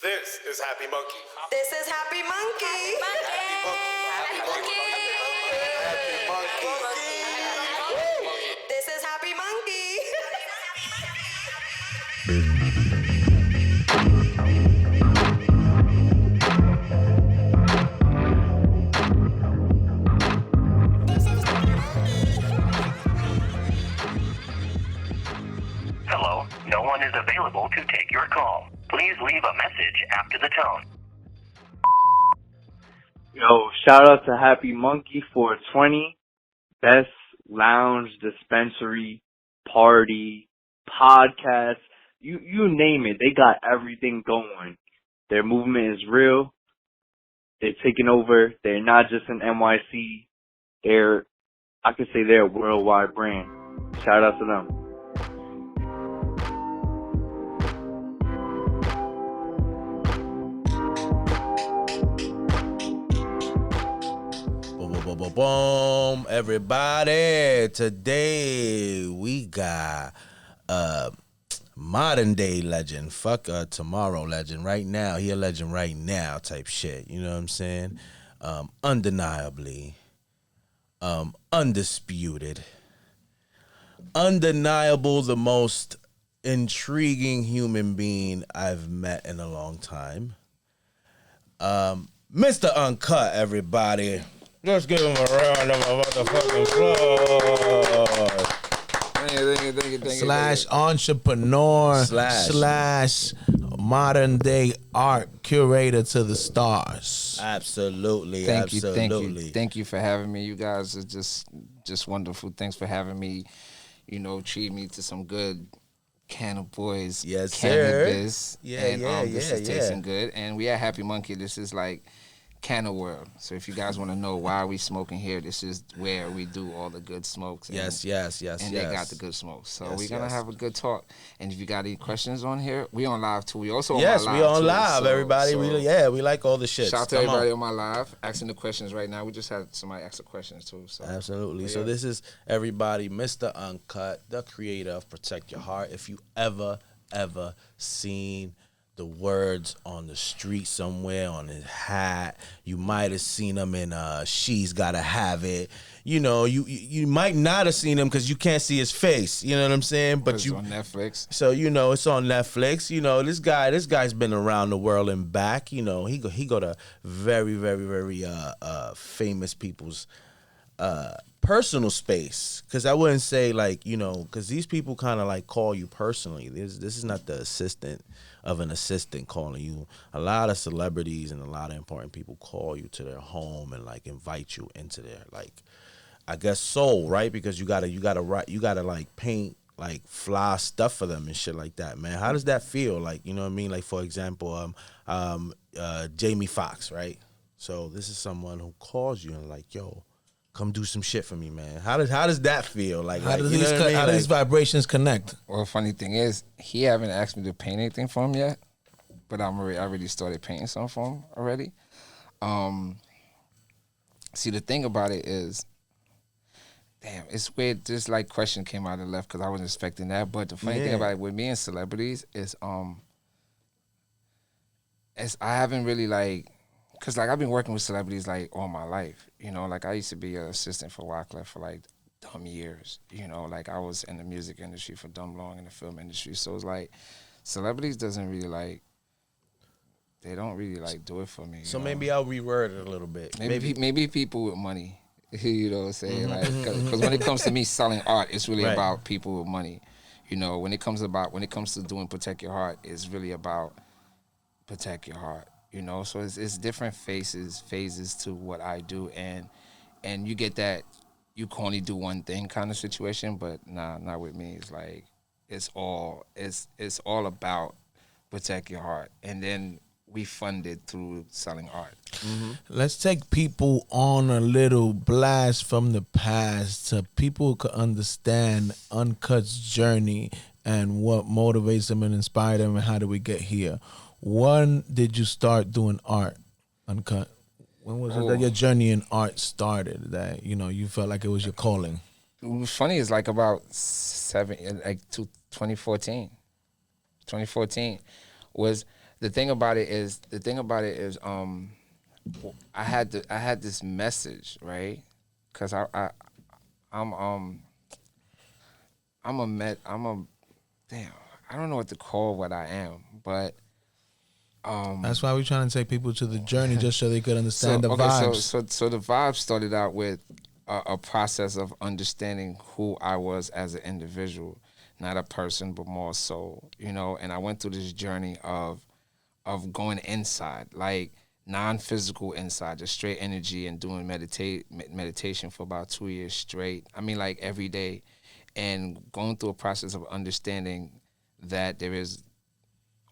This is Happy Munkey. This is Happy Munkey. Happy Munkey. Happy Munkey. This is Happy Munkey. Hello, no one is available to take your call. Please leave a message after the tone. Yo, shout out to Happy Munkey 420, best lounge, dispensary, party, podcast, you name it. They got everything going. Their movement is real. They're taking over. They're not just an NYC. I could say they're a worldwide brand. Shout out to them. Boom, everybody. Today we got modern day legend. Fuck a tomorrow legend. Right now, he a legend right now type shit. You know what I'm saying? Undeniably. Undisputed. Undeniable, the most intriguing human being I've met in a long time. Mr. Uncut, everybody. Let's give him a round of motherfucking applause. Thank you. Slash entrepreneur slash modern day art curator to the stars. Absolutely. Thank you. Thank you for having me. You guys are just wonderful. Thanks for having me. You know, treat me to some good Canna Boys. Yes, cannabis. Sir. This is tasting good. And we at Happy Munkey. This is like Canna World. So if you guys want to know why we smoking here, this is where we do all the good smokes. And, Yes. And they got the good smokes. So we're going to yes. have a good talk. And if you got any questions on here, we on live too. We also on Yes, my live we on too. live, So- everybody. so We like all the shit. shout out to everybody on my live asking the questions right now. We just had somebody ask the questions too. So Absolutely. But So yeah. this is everybody, Mr. Uncut, the creator of Protect Your Heart. If you ever seen the words on the street somewhere on his hat, you might have seen them in She's Gotta Have It. You know, you might not have seen him because you can't see his face. You know what I'm saying? But it's you on Netflix. So you know it's on Netflix. You know this guy's been around the world and back. You know he go to very famous people's personal space, because I wouldn't say like, you know, because these people kind of like call you personally. This is not the assistant of an assistant calling you. A lot of celebrities and a lot of important people call you to their home and like invite you into their, like, I guess, soul, right? Because you gotta like paint like fly stuff for them and shit like that, man. How does that feel? Like, you know what I mean? Like, for example, Jamie Foxx, right? So this is someone who calls you and like, yo, come do some shit for me, man. How does that feel? Like, How do you know what I mean? these vibrations connect? Well, funny thing is, he haven't asked me to paint anything for him yet, but I already started painting something for him already. See, the thing about it is, damn, it's weird. This like question came out of left because I wasn't expecting that. But the funny thing about it with me and celebrities is, I haven't really like, cause like I've been working with celebrities like all my life. You know, like I used to be an assistant for Wyclef for like dumb years. You know, like I was in the music industry for dumb long, in the film industry. So it's like celebrities doesn't really like, they don't really like do it for me. So you know? maybe I'll reword it a little bit. Maybe people with money. You know what I'm saying? Like, because when it comes to me selling art, it's really Right. about people with money. You know, when it comes to doing Protect Your Heart, it's really about protect your heart. You know, so it's different phases to what I do, and you get that you can only do one thing kind of situation, but not with me. It's like it's all about protect your heart, and then we fund it through selling art. Let's take people on a little blast from the past so people could understand Uncut's journey and what motivates them and inspires them and how do we get here. When did you start doing art, Uncut? When was it that your journey in art started, that, you know, you felt like it was your calling? What's funny is like about 2014. 2014 was the thing about it is, I had this message, right? Cause I'm damn, I don't know what to call what I am, but that's why we're trying to take people to the journey just so they could understand the vibes. So the vibe started out with a process of understanding who I was as an individual, not a person, but more so, you know. And I went through this journey of going inside, like non-physical inside, just straight energy, and doing meditation for about 2 years straight. I mean, like every day, and going through a process of understanding that there is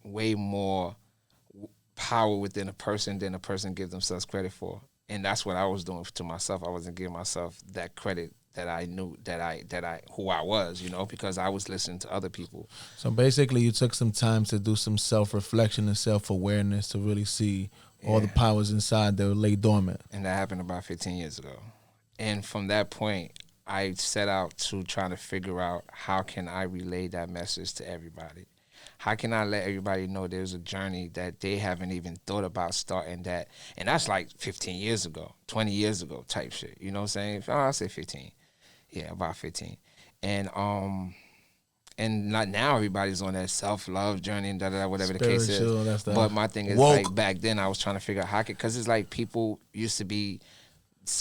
way more power within a person than a person gives themselves credit for. And that's what I was doing to myself. I wasn't giving myself that credit that I knew that who I was, you know, because I was listening to other people. So basically you took some time to do some self-reflection and self-awareness to really see all the powers inside that lay dormant. And that happened about 15 years ago. And from that point, I set out to try to figure out how can I relay that message to everybody. How can I let everybody know there's a journey that they haven't even thought about starting that? And that's like 15 years ago, 20 years ago type shit. You know what I'm saying? I'll say 15. Yeah, about 15. And not now everybody's on that self-love journey and whatever the case is. But my thing is, woke. like, back then I was trying to figure out how because it's like people used to be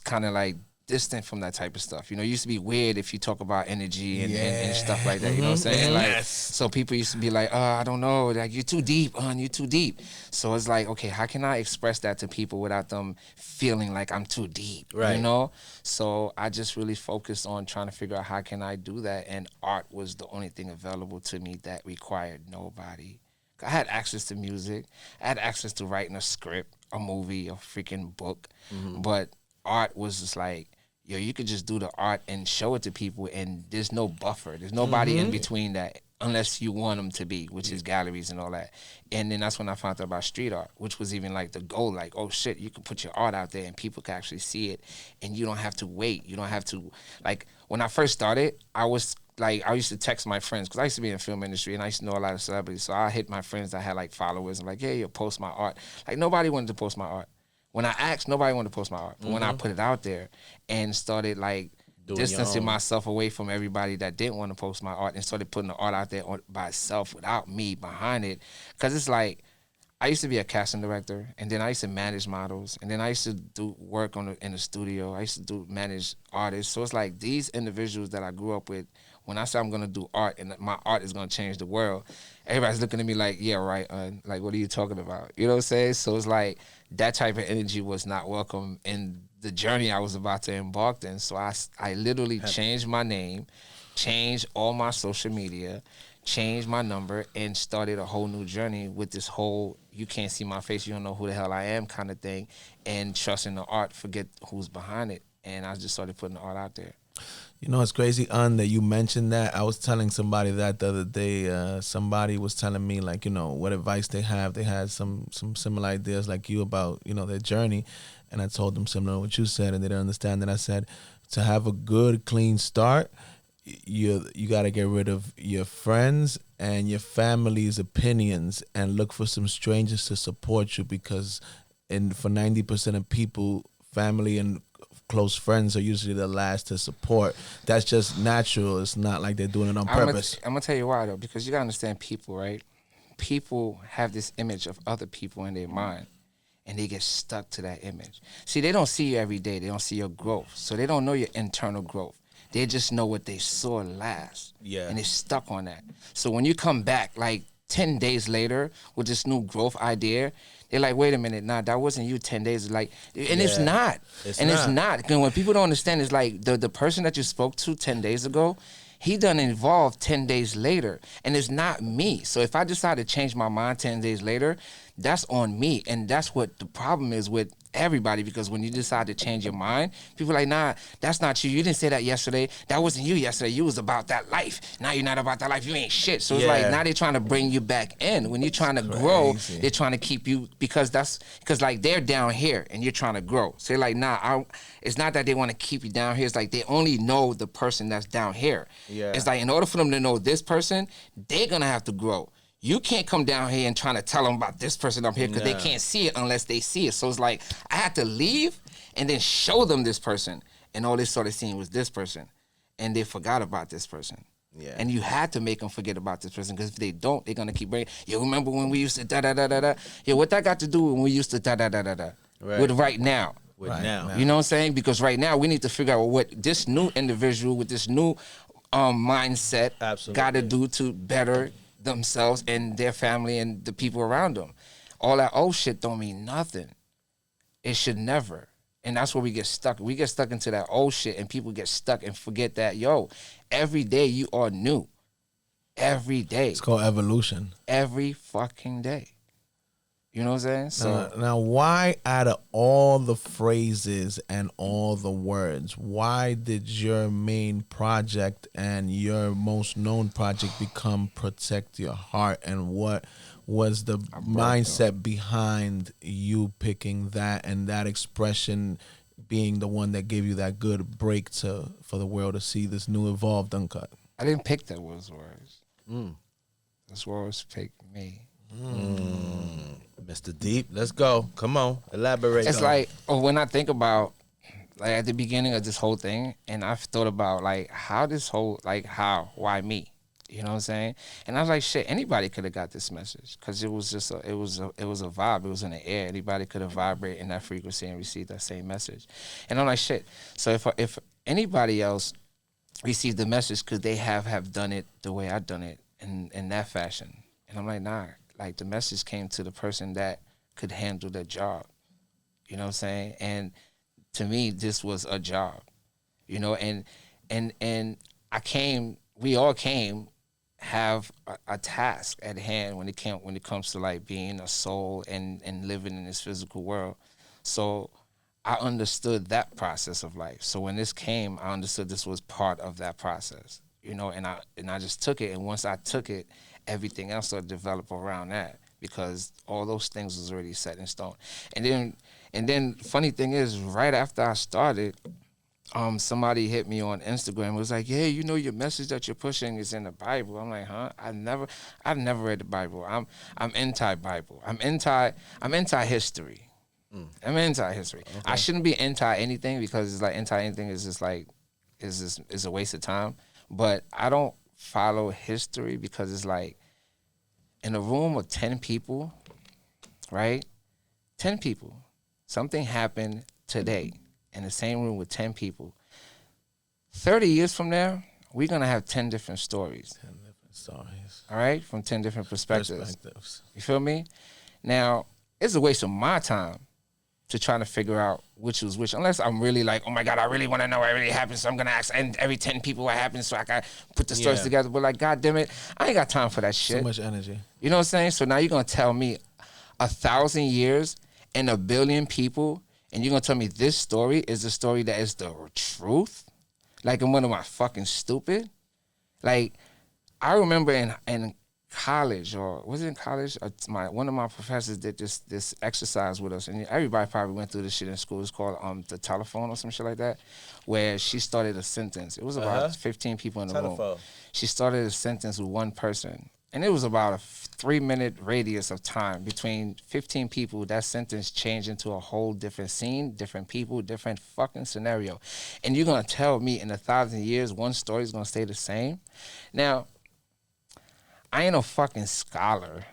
kind of like distant from that type of stuff. You know, it used to be weird if you talk about energy and stuff like that. You know what I'm saying? Like, so people used to be like, I don't know, like, you're too deep, you're too deep. So it's like, okay, how can I express that to people without them feeling like I'm too deep? Right. You know? So I just really focused on trying to figure out how can I do that, and art was the only thing available to me that required nobody. I had access to music. I had access to writing a script, a movie, a freaking book. But art was just like, yo, you could just do the art and show it to people, and there's no buffer. There's nobody in between that unless you want them to be, which is galleries and all that. And then that's when I found out about street art, which was even like the goal, like, oh shit, you can put your art out there and people can actually see it, and you don't have to wait. You don't have to, like, when I first started, I used to text my friends, because I used to be in the film industry and I used to know a lot of celebrities. So I hit my friends that had like followers and like, yeah, you'll post my art. Like, nobody wanted to post my art. When I asked, nobody wanted to post my art. But when I put it out there and started like distancing myself away from everybody that didn't want to post my art and started putting the art out there by itself without me behind it. Because it's like, I used to be a casting director, and then I used to manage models, and then I used to do work in the studio. I used to manage artists. So it's like these individuals that I grew up with, when I say I'm going to do art and my art is going to change the world, everybody's looking at me like, yeah, right, like, what are you talking about? You know what I'm saying? So it's like that type of energy was not welcome in the journey I was about to embark in. So I literally changed my name, changed all my social media, changed my number, and started a whole new journey with this whole you can't see my face, you don't know who the hell I am kind of thing, and trusting the art, forget who's behind it. And I just started putting the art out there. You know, it's crazy, that you mentioned that. I was telling somebody that the other day. Somebody was telling me, like, you know, what advice they have. They had some similar ideas like you about, you know, their journey. And I told them similar to what you said, and they didn't understand. And I said, to have a good, clean start, you got to get rid of your friends and your family's opinions and look for some strangers to support you, because for 90% of people, family and close friends are usually the last to support. That's just natural. It's not like they're doing it on purpose. I'm going to tell you why, though, because you got to understand people, right? People have this image of other people in their mind, and they get stuck to that image. See, they don't see you every day. They don't see your growth. So they don't know your internal growth. They just know what they saw last. Yeah. And they're stuck on that. So when you come back, like 10 days later with this new growth idea, they're like, wait a minute, nah, that wasn't you 10 days. Like, and it's not. It's not. Because when people don't understand, it's like the person that you spoke to 10 days ago, he done evolved 10 days later. And it's not me. So if I decide to change my mind 10 days later, that's on me. And that's what the problem is with everybody, because when you decide to change your mind, people are like, nah, that's not you. You didn't say that yesterday. That wasn't you yesterday. You was about that life. Now you're not about that life. You ain't shit. So it's like, now they're trying to bring you back in. When you're trying to grow, they're trying to keep you, because like they're down here and you're trying to grow. So they're like, nah, it's not that they want to keep you down here. It's like they only know the person that's down here. Yeah. It's like, in order for them to know this person, they're going to have to grow. You can't come down here and trying to tell them about this person up here because they Nah. can't see it unless they see it. So it's like I had to leave and then show them this person, and all they started seeing was this person, and they forgot about this person. Yeah. And you had to make them forget about this person because if they don't, they're gonna keep bringing. You remember when we used to da da da da da? Yeah, what that got to do when we used to da da da da da? Right. With right now. With now. You know what I'm saying? Because right now we need to figure out what this new individual with this new mindset Absolutely. got to do to better themselves and their family and the people around them. All that old shit don't mean nothing. It should never. And that's where we get stuck. We get stuck into that old shit and people get stuck and forget that, yo, every day you are new. Every day. It's called evolution. Every fucking day. You know what I'm saying? So Now, why out of all the phrases and all the words, why did your main project and your most known project become Protect Your Heart? And what was the mindset behind you picking that and that expression being the one that gave you that good break for the world to see this new evolved Uncut? I didn't pick those words. Those words picked me. Mr. Deep, let's go. Come on, elaborate. It's like when I think about like at the beginning of this whole thing, and I've thought about like how this whole why me? You know what I'm saying? And I was like, shit, anybody could have got this message because it was just it was a vibe. It was in the air. Anybody could have vibrated in that frequency and received that same message. And I'm like, shit. So if anybody else received the message, could they have done it the way I done it in that fashion? And I'm like, nah. Like the message came to the person that could handle the job. You know what I'm saying? And to me, this was a job. You know, and we all came have a task at hand when it comes to like being a soul and living in this physical world. So I understood that process of life. So when this came, I understood this was part of that process. You know, and I just took it, and once I took it, everything else started to develop around that because all those things was already set in stone. And then funny thing is, right after I started, somebody hit me on Instagram. It was like, yeah, you know, your message that you're pushing is in the Bible. I'm like, huh? I've never read the Bible. I'm anti-Bible. I'm anti-history. I'm anti-history. Okay. I shouldn't be anti-anything because it's like anti-anything is just like is a waste of time. But I don't follow history because it's like in a room of 10 people, right? 10 people. Something happened today in the same room with 10 people. 30 years from now, we're going to have 10 different stories. 10 different stories. All right? From 10 different perspectives. You feel me? Now, it's a waste of my time to try to figure out which was which, unless I'm really like, oh my God, I really want to know what really happened, so I'm gonna ask every 10 people what happened so I can put the stories together. But like, God damn it, I ain't got time for that shit. So much energy. You know what I'm saying? So now you're gonna tell me 1,000 years and 1 billion people, and you're gonna tell me this story is the story that is the truth? Like, and what am I, fucking stupid? Like, I remember in college, or was it in college? One of my professors did this exercise with us, and everybody probably went through this shit in school. It's called the telephone or some shit like that, where she started a sentence. It was about 15 people in the room. She started a sentence with one person, and it was about a 3-minute radius of time between 15 people. That sentence changed into a whole different scene, different people, different fucking scenario. And you're gonna tell me in 1,000 years one story is gonna stay the same? Now, I ain't no fucking scholar.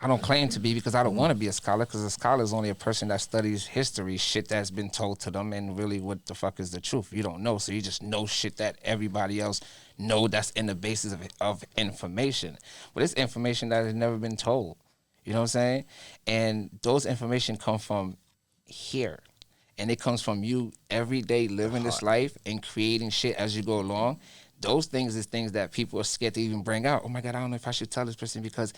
I don't claim to be because I don't want to be a scholar, because a scholar is only a person that studies history, shit that's been told to them, and really what the fuck is the truth. You don't know, so you just know shit that everybody else know that's in the basis of information. But it's information that has never been told. You know what I'm saying? And those information come from here. And it comes from you every day living this life and creating shit as you go along. Those things is things that people are scared to even bring out. Oh my God, I don't know if I should tell this person because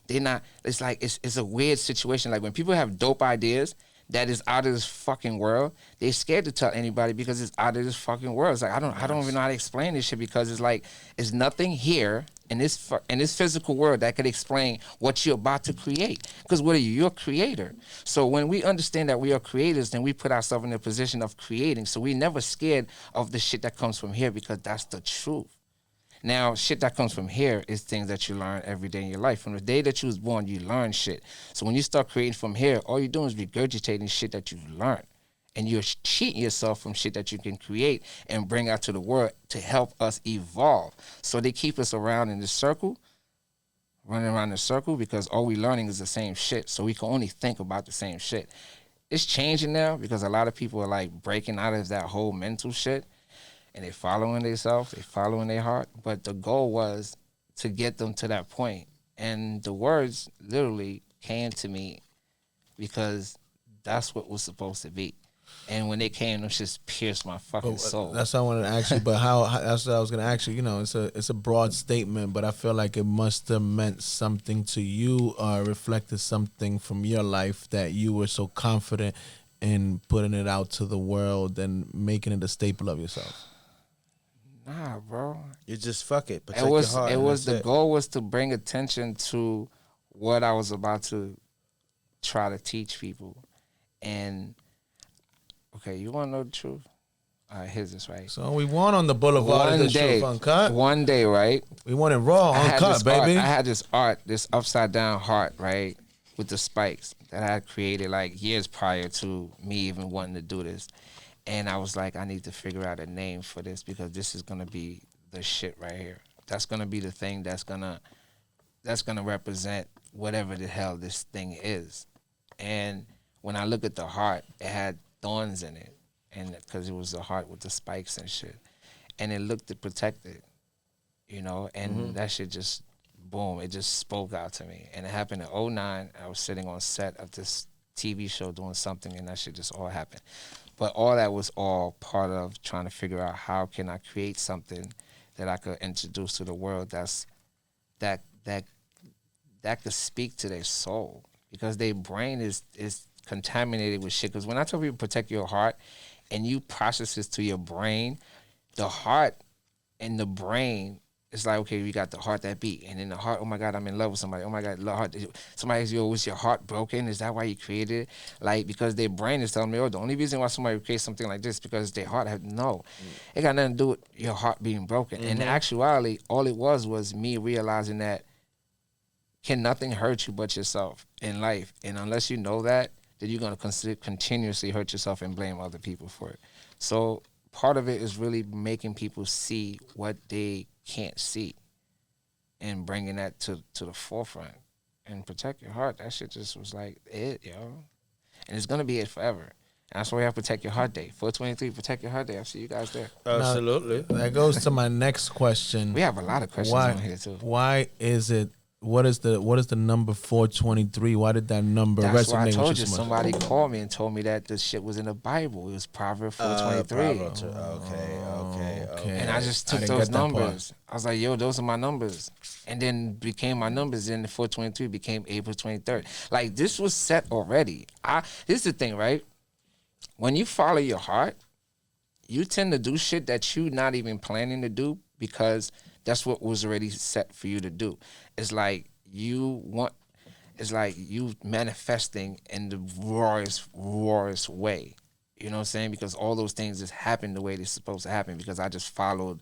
they're not, it's like, it's a weird situation. Like when people have dope ideas that is out of this fucking world, they're scared to tell anybody because it's out of this fucking world. It's like, I don't even know how to explain this shit because it's like, it's nothing here in this physical world that could explain what you're about to create. Because what are you? You're a creator. So when we understand that we are creators, then we put ourselves in a position of creating. So we never scared of the shit that comes from here because that's the truth. Now, shit that comes from here is things that you learn every day in your life. From the day that you was born, you learn shit. So when you start creating from here, all you're doing is regurgitating shit that you've learned. And you're cheating yourself from shit that you can create and bring out to the world to help us evolve. So they keep us around in this circle, running around the circle, because all we learning is the same shit. So we can only think about the same shit. It's changing now because a lot of people are like breaking out of that whole mental shit and they following themselves, they following their heart. But the goal was to get them to that point. And the words literally came to me because that's what was supposed to be. And when they came, them just pierced my fucking soul. That's what I wanted to ask you. But how? That's what I was gonna ask you. You know, it's a broad statement, but I feel like it must have meant something to you, or reflected something from your life that you were so confident in putting it out to the world and making it a staple of yourself. Nah, bro. You just fuck it. It was. It was the goal was to bring attention to what I was about to try to teach people, and. Okay, you want to know the truth? All right, here's this, right? So we won on the Boulevard of the Truth, Uncut. One day, right? We won it raw, Uncut, baby. I had this art, this upside down heart, right? With the spikes that I had created like years prior to me even wanting to do this. And I was like, I need to figure out a name for this because this is going to be the shit right here. That's going to be the thing that's going to represent whatever the hell this thing is. And when I look at the heart, it had thorns in it, and because it was the heart with the spikes and shit, and it looked protected, you know, and that shit just boom, it just spoke out to me. And it happened in 2009. I was sitting on set of this TV show doing something, and that shit just all happened. But all that was all part of trying to figure out how can I create something that I could introduce to the world that could speak to their soul, because their brain is contaminated with shit. Because when I tell people protect your heart and you process this to your brain, the heart and the brain, it's like, okay, you got the heart that beat, and then the heart, oh my God, I'm in love with somebody. Oh my God, heart. Somebody asks you, was your heart broken? Is that why you created it? Like, because their brain is telling me, oh, the only reason why somebody would create something like this is because their heart had, no. It got nothing to do with your heart being broken. In actuality, all it was me realizing that can nothing hurt you but yourself in life. And unless you know that, then you're going to continuously hurt yourself and blame other people for it. So part of it is really making people see what they can't see and bringing that to the forefront. And protect your heart, that shit just was like it, yo. And it's going to be it forever. And that's why we have Protect Your Heart Day. 4/23, Protect Your Heart Day. I'll see you guys there. Absolutely. That goes to my next question. We have a lot of questions on here, too. Why is it, what is the number 423? Why did that number resonate with you? That's why I told you. So much? Somebody called me and told me that this shit was in the Bible. It was Proverbs 4:23. Okay. And I just took those numbers. I was like, yo, those are my numbers. And then became my numbers. Then the 4/23 became April 23rd. Like, this was set already. This is the thing, right? When you follow your heart, you tend to do shit that you're not even planning to do because that's what was already set for you to do. It's like you manifesting in the rawest way. You know what I'm saying? Because all those things just happened the way they're supposed to happen because I just followed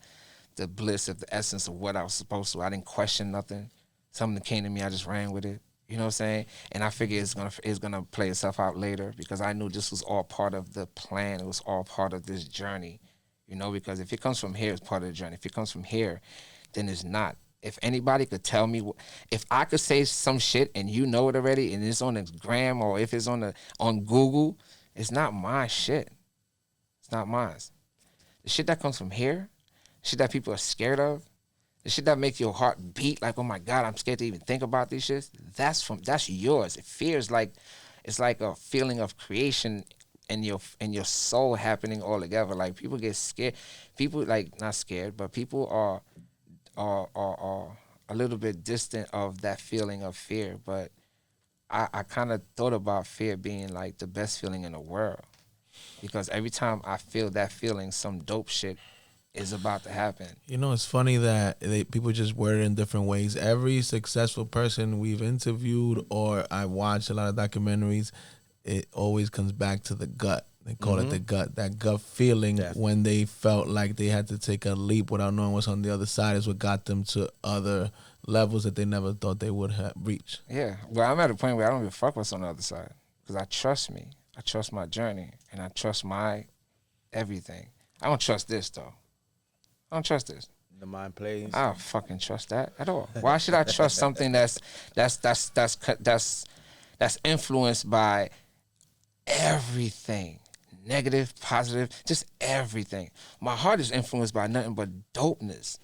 the bliss of the essence of what I was supposed to. I didn't question nothing. Something that came to me, I just ran with it. You know what I'm saying? And I figured it's gonna play itself out later because I knew this was all part of the plan. It was all part of this journey. You know, because if it comes from here, it's part of the journey. If it comes from here, then it's not. If anybody could tell me, if I could say some shit and you know it already and it's on the gram or if it's on Google, it's not my shit. It's not mine. The shit that comes from here, the shit that people are scared of, the shit that make your heart beat like, oh my God, I'm scared to even think about these shits, that's yours. It feels like, it's like a feeling of creation and your soul happening all together. Like people get scared. People like not scared, but people are a little bit distant of that feeling of fear. But I kind of thought about fear being like the best feeling in the world. Because every time I feel that feeling, some dope shit is about to happen. You know, it's funny that people just word it in different ways. Every successful person we've interviewed or I watched a lot of documentaries, it always comes back to the gut. They call it the gut. That gut feeling when they felt like they had to take a leap without knowing what's on the other side is what got them to other levels that they never thought they would have reached. Yeah. Well, I'm at a point where I don't give a fuck what's on the other side because I trust me. I trust my journey, and I trust my everything. I don't trust this though. I don't trust this. The mind plays. I don't fucking trust that at all. Why should I trust something that's influenced by everything? Negative, positive, just everything. My heart is influenced by nothing but dopeness.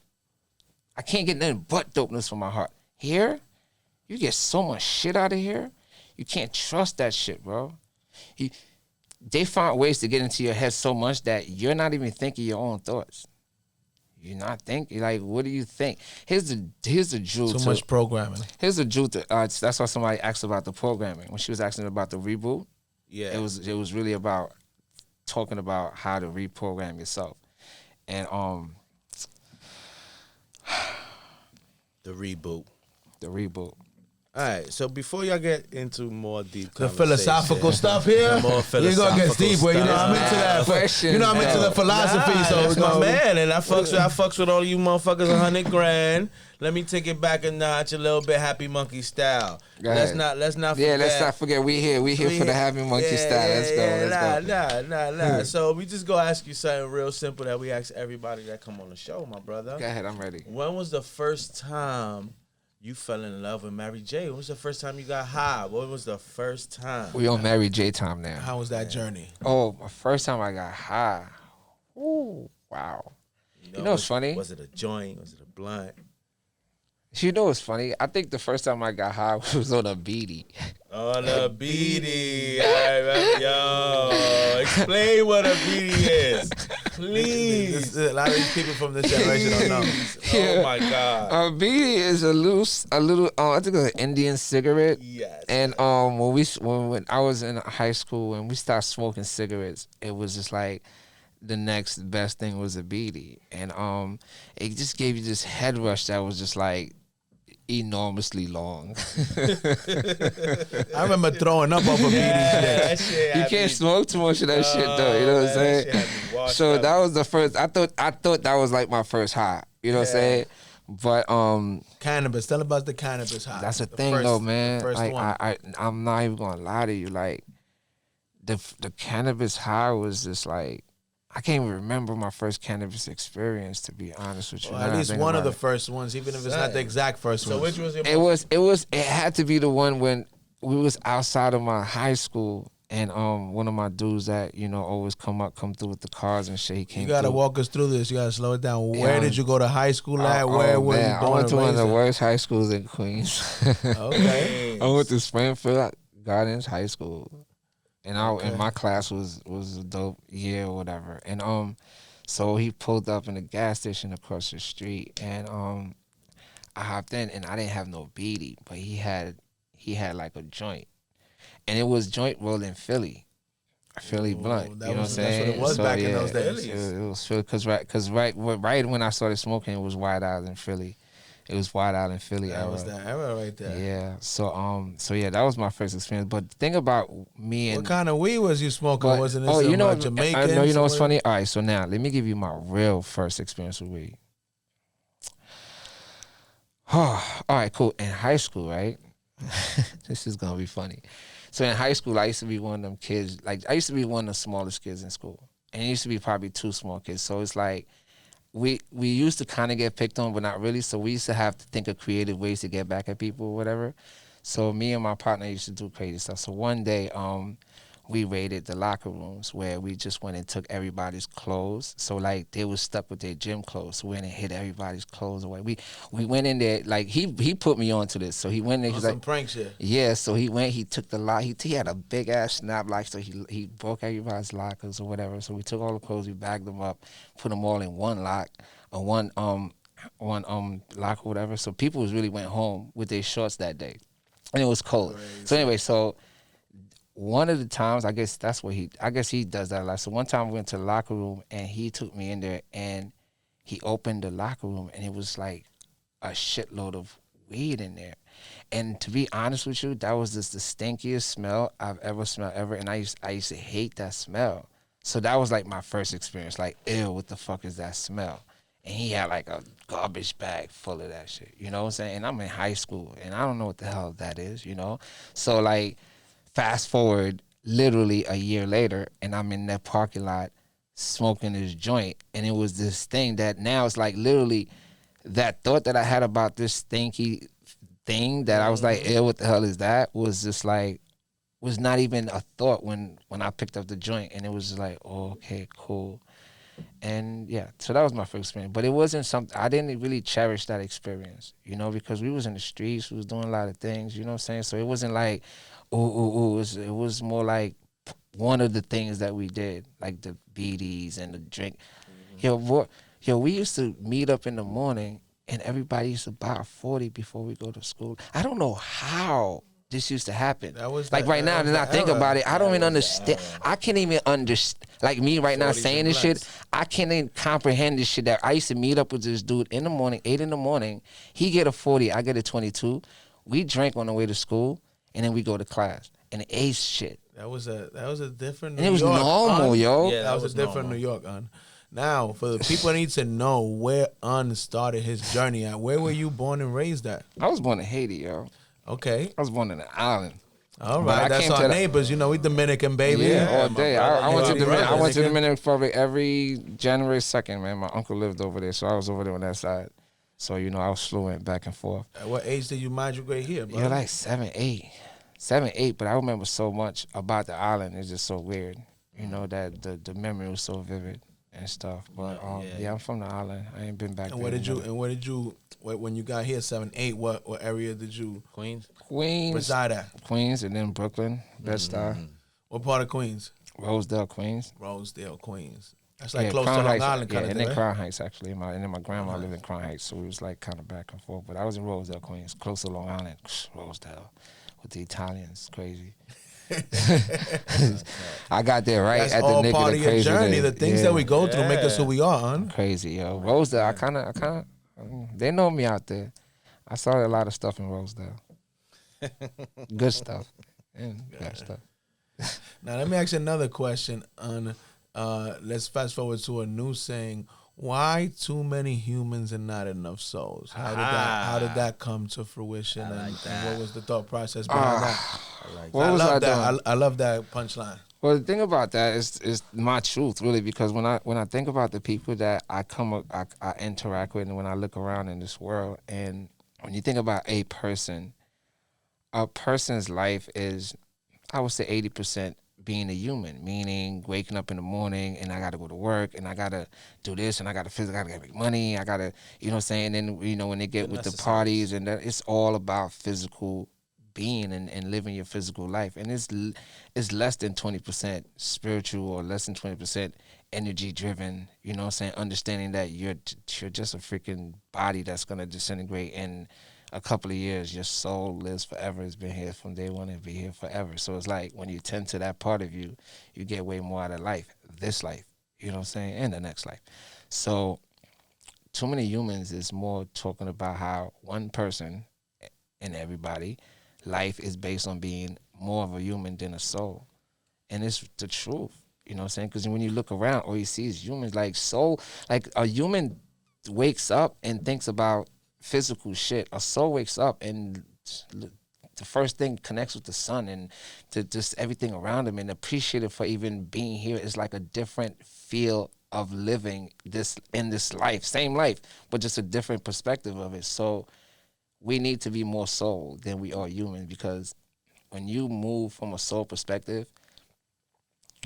I can't get nothing but dopeness from my heart. Here, you get so much shit out of here. You can't trust that shit, bro. They find ways to get into your head so much that you're not even thinking your own thoughts. You're not thinking, like, what do you think? Here's the jewel. Too much programming. Here's the jewel. That's why somebody asked about the programming. When she was asking about the reboot, yeah, it was really about talking about how to reprogram yourself. And the reboot. All right, so before y'all get into more deep the philosophical stuff here, you're gonna get deep. Where you know I'm into that. Question, you know I'm into the philosophy. So that's my man, and I fucks with all you motherfuckers $100,000. Let me take it back a notch, a little bit Happy Monkey style. Let's not forget. Yeah, let's not forget. We here for the Happy Monkey style. Let's go. Nah. So we just go ask you something real simple that we ask everybody that come on the show, my brother. Go ahead, I'm ready. When was the first time you fell in love with Mary J? When was the first time you got high? What was the first time? We on Mary J time now. How was that journey? Oh, my first time I got high. Ooh, wow. You know what's funny? Was it a joint? Was it a blunt? You know what's funny? I think the first time I got high was on a beanie. On a beanie. Yo, explain what a beanie is. Please. A lot of these people from this generation don't know. Yeah. Oh, my God. A beanie is a little, I think it's an Indian cigarette. Yes. And when I was in high school and we started smoking cigarettes, it was just like, the next best thing was a beanie. And it just gave you this head rush that was just like enormously long. I remember throwing up over beanie shit. You can't smoke too much of that shit though, you know what I'm saying? So that was the first, I thought that was like my first high, you know what I'm saying? But cannabis, tell about the cannabis high. That's the thing though, man. Like I'm not even gonna lie to you, like the cannabis high was just like, I can't even remember my first cannabis experience, to be honest with you. Well, at least one of the first ones, even if it's not the exact first one. So which was your It had to be the one when we was outside of my high school, and one of my dudes that always come through with the cars and shit. He came. You gotta walk us through this. You gotta slow it down. Where did you go to high school at? Where were you I went to one of the worst high schools in Queens. Okay. I went to Springfield Gardens High School. And and my class was a dope year or whatever. And so he pulled up in a gas station across the street, and I hopped in, and I didn't have no beanie, but he had like a joint, and it was joint rolled in Philly blunt. You know what I'm saying? That's what it was back in those days. It was Philly, because right when I started smoking, it was White Out in Philly. It was White Out in Philly era. That was that era right there. Yeah. So yeah, that was my first experience. But the thing about me and what kind of weed was you smoking? Wasn't it Jamaican? I know. You know what's funny? All right. So now let me give you my real first experience with weed. All right. Cool. In high school, right? This is gonna be funny. So in high school, I used to be one of them kids. Like I used to be one of the smallest kids in school, and it used to be probably two small kids. So it's like. We used to kind of get picked on, but not really. So we used to have to think of creative ways to get back at people or whatever. So me and my partner used to do crazy stuff. So one day, we raided the locker rooms where we just went and took everybody's clothes. So like they was stuck with their gym clothes. So we went and hid everybody's clothes away. We went in there, like he put me onto this. So he went in there, he's some like prank shit. Yeah, so he took the lock. He had a big ass snap lock, so he broke everybody's lockers or whatever. So we took all the clothes, we bagged them up, put them all in one lock or one lock or whatever. So people really went home with their shorts that day. And it was cold. Crazy. So anyway, one of the times, I guess he does that a lot. So one time we went to the locker room and he took me in there and he opened the locker room and it was like a shitload of weed in there. And to be honest with you, that was just the stinkiest smell I've ever smelled ever. And I used to hate that smell. So that was like my first experience. Like, ew, what the fuck is that smell? And he had like a garbage bag full of that shit. You know what I'm saying? And I'm in high school and I don't know what the hell that is, you know? So like, fast forward literally a year later and I'm in that parking lot smoking this joint. And it was this thing that now it's like literally that thought that I had about this stinky thing that I was like, ew, what the hell is that? Was just like, was not even a thought when I picked up the joint. And it was just like, oh, okay, cool. And yeah, so that was my first experience. But it wasn't something, I didn't really cherish that experience, you know, because we was in the streets, we was doing a lot of things, you know what I'm saying? So it wasn't like, ooh. It was more like one of the things that we did, like the BDs and the drink. Yo, we used to meet up in the morning and everybody used to buy a 40 before we go to school. I don't know how this used to happen. That was like right now, that I think about it, I don't even understand. I can't even understand. Like me right now saying this shit, I can't even comprehend this shit. That I used to meet up with this dude in the morning, 8 in the morning. He get a 40, I get a 22. We drank on the way to school, and then we go to class. And the ace shit. That was a different New And it was York, normal, yo. Yeah, that was a different normal. New York, Now, for the people that need to know where started his journey at, where were you born and raised at? I was born in Haiti, yo. Okay. I was born in an island. All But I right. That's came our to the- neighbors. You know, we Dominican, baby. Yeah, all day. I went to brother. Dominican. I went to Dominican. Dominican Republic every January 2nd, man. My uncle lived over there, so I was over there on that side. So, you know, I was fluent back and forth. At what age did you migrate here, bro? Yeah, like 7, 8. 7, 8, but I remember so much about the island. It's just so weird. You know, that the memory was so vivid and stuff. But yeah, I'm from the island. I ain't been back And there. where did you when you got here, 7, 8, what area did you Queens. Queens, reside at? Queens, and then Brooklyn, Bed-Stuy, What part of Queens? Rosedale, Queens. Rosedale, Queens. That's like Yeah, close to Crown Long Heights, Island yeah, kind of and thing, then right? Crown Heights actually. And then my grandma lived in Crown Heights, so it was like kind of back and forth. But I was in Rosedale, Queens, close to Long Island. Rosedale, with the Italians, crazy. I got there right That's at the all nick part of of the your crazy journey. day. The things that we go through make us who we are, huh? Crazy, yo. Rosedale, I kind of, they know me out there. I saw a lot of stuff in Rosedale. Good stuff. And bad stuff. Now let me ask you another question. Let's fast forward to a new saying. Why too many humans and not enough souls? How did that come to fruition? And what was the thought process behind that? What was I doing? I love that punchline. Well, the thing about that is my truth, really, because when I think about the people that I interact with, and when I look around in this world, and when you think about a person's life is, I would say 80% being a human, meaning waking up in the morning and I got to go to work and I got to do this and I got to make money. I got to, you know what I'm saying? And then, you know, when they get with the parties and that, it's all about physical being and living your physical life. And it's less than 20% spiritual or less than 20% energy driven, you know what I'm saying? Understanding that you're just a freaking body that's going to disintegrate in a couple of years. Your soul lives forever. It's been here from day one and be here forever. So it's like when you tend to that part of you, you get way more out of life, this life, you know what I'm saying, and the next life. So too many humans is more talking about how one person and everybody, life is based on being more of a human than a soul. And it's the truth, you know what I'm saying? Because when you look around, all you see is humans. Like soul, like a human wakes up and thinks about physical shit. A soul wakes up and the first thing connects with the sun and to just everything around him and appreciate it for even being here. Is like a different feel of living this in this life, same life, but just a different perspective of it. So we need to be more soul than we are human, because when you move from a soul perspective,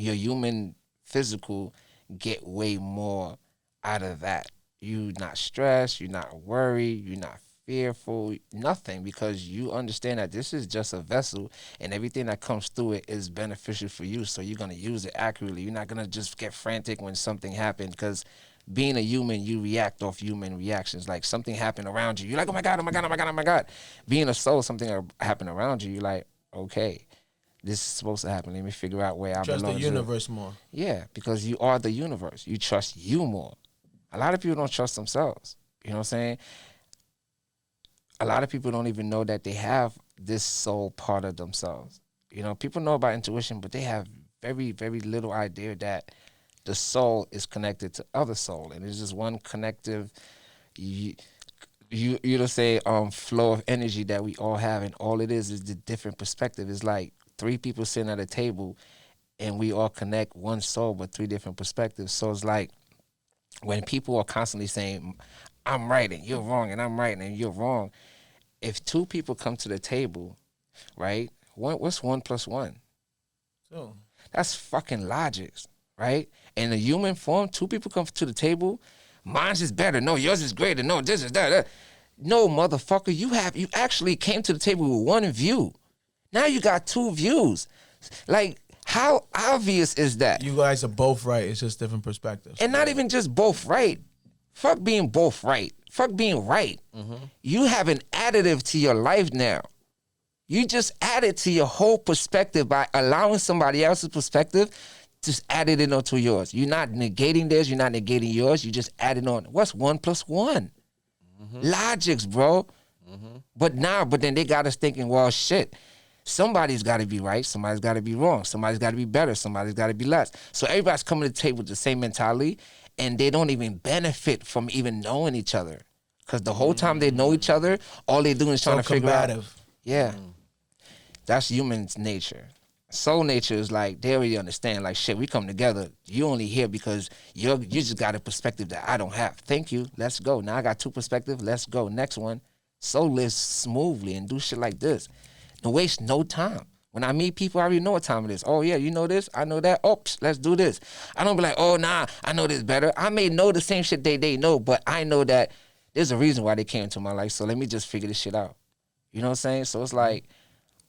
your human physical get way more out of that. You're not stressed, you're not worried, you're not fearful, nothing, because you understand that this is just a vessel and everything that comes through it is beneficial for you, so you're going to use it accurately. You're not going to just get frantic when something happens, because being a human, you react off human reactions. Like something happened around you, you're like, oh my God, oh my God, oh my God, oh my God. Being a soul, something happened around you, you're like, okay, this is supposed to happen. Let me figure out where I belong. Trust the universe more. Yeah, because you are the universe. You trust you more. A lot of people don't trust themselves. You know what I'm saying? a lot of people don't even know that they have this soul part of themselves. You know, people know about intuition, but they have very, very little idea that the soul is connected to other soul, and it's just one connective, you to say flow of energy that we all have, and all it is the different perspective. It's like three people sitting at a table, and we all connect one soul, but three different perspectives. So it's like when people are constantly saying, "I'm right and you're wrong," and "I'm right and you're wrong," if two people come to the table, right? What's 1 + 1? So That's fucking logic, right? In the human form, two people come to the table, mine's is better, no, yours is greater, no, this is that. No, motherfucker, you actually came to the table with one view. Now you got two views. Like, how obvious is that? you guys are both right. It's just different perspectives. And not even just both right. Fuck being both right. Fuck being right. You have an additive to your life now. You just added to your whole perspective by allowing somebody else's perspective, just added it onto yours. You're not negating theirs, you're not negating yours, you just added on. What's 1 + 1? Logics, bro. But then they got us thinking, well, shit, somebody's got to be right, somebody's got to be wrong, somebody's got to be better, somebody's got to be less. So everybody's coming to the table with the same mentality, and they don't even benefit from even knowing each other. Because the whole time they know each other, all they're doing is trying to figure out. combative. Yeah. That's human nature. Soul nature is like, they already understand, like, shit, we come together. You only here because you just got a perspective that I don't have. Thank you. Let's go. Now I got two perspectives. Let's go. Next one. Soul lives smoothly and do shit like this. Don't waste no time. When I meet people, I already know what time it is. Oh, yeah, you know this? I know that. Oh, let's do this. I don't be like, oh, nah, I know this better. I may know the same shit they know, but I know that there's a reason why they came into my life, so let me just figure this shit out. You know what I'm saying? So it's like,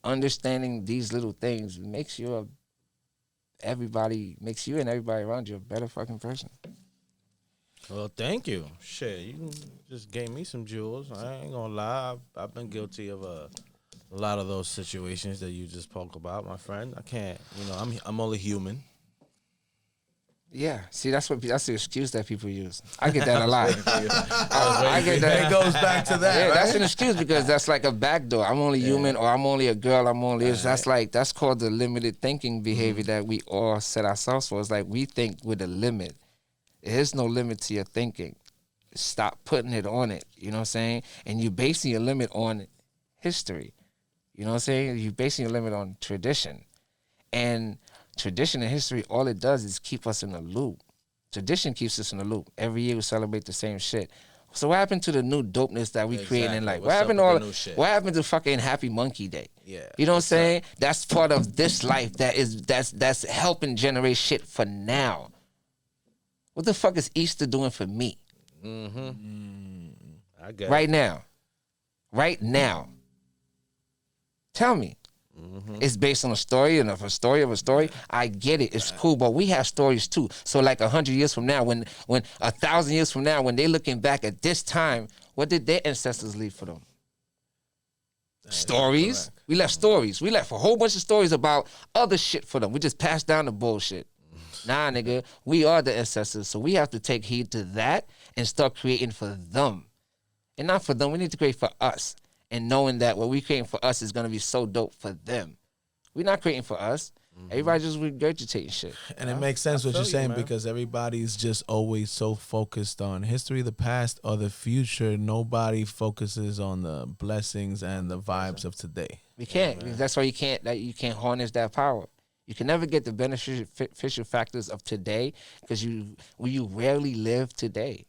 understanding these little things makes you and everybody around you a better fucking person. Well, thank you. Shit, you just gave me some jewels. I ain't gonna lie. I've been guilty of a lot of those situations that you just spoke about, my friend. I can't, I'm only human. Yeah, see, that's the excuse that people use. I get that a lot. I get It that. goes back to that. Yeah, right? that's an excuse because that's like a backdoor. I'm only human, or I'm only a girl. I'm only this. That's called the limited thinking behavior that we all set ourselves for. It's like we think with a limit. There's no limit to your thinking. Stop putting it on it. You know what I'm saying? And you're basing your limit on history. You know what I'm saying? You're basing your limit on tradition. And tradition and history, all it does is keep us in a loop. Tradition keeps us in a loop. Every year we celebrate the same shit. So what happened to the new dopeness that we create in life? What's up with the new shit? What happened to fucking Happy Monkey Day? Yeah. You know what I'm saying? That's part of this life that's helping generate shit for now. What the fuck is Easter doing for me? I get Right now. Right now. Tell me. It's based on a story and a story of a story. I get it. It's cool, but we have stories too. So like 100 years from now, when 1,000 years from now, when they looking back at this time, what did their ancestors leave for them? Stories. We left stories. We left a whole bunch of stories about other shit for them. We just passed down the bullshit. Nah, nigga, we are the ancestors, so we have to take heed to that and start creating for them. And not for them, we need to create for us. And knowing that what we creating for us is going to be so dope for them. We're not creating for us. Everybody just regurgitating shit. And it makes sense what you're feel you, saying man. because everybody's just always so focused on history, the past, or the future. Nobody focuses on the blessings and the vibes of today. We can't. That's why you can't harness that power. You can never get the beneficial factors of today because you rarely live today.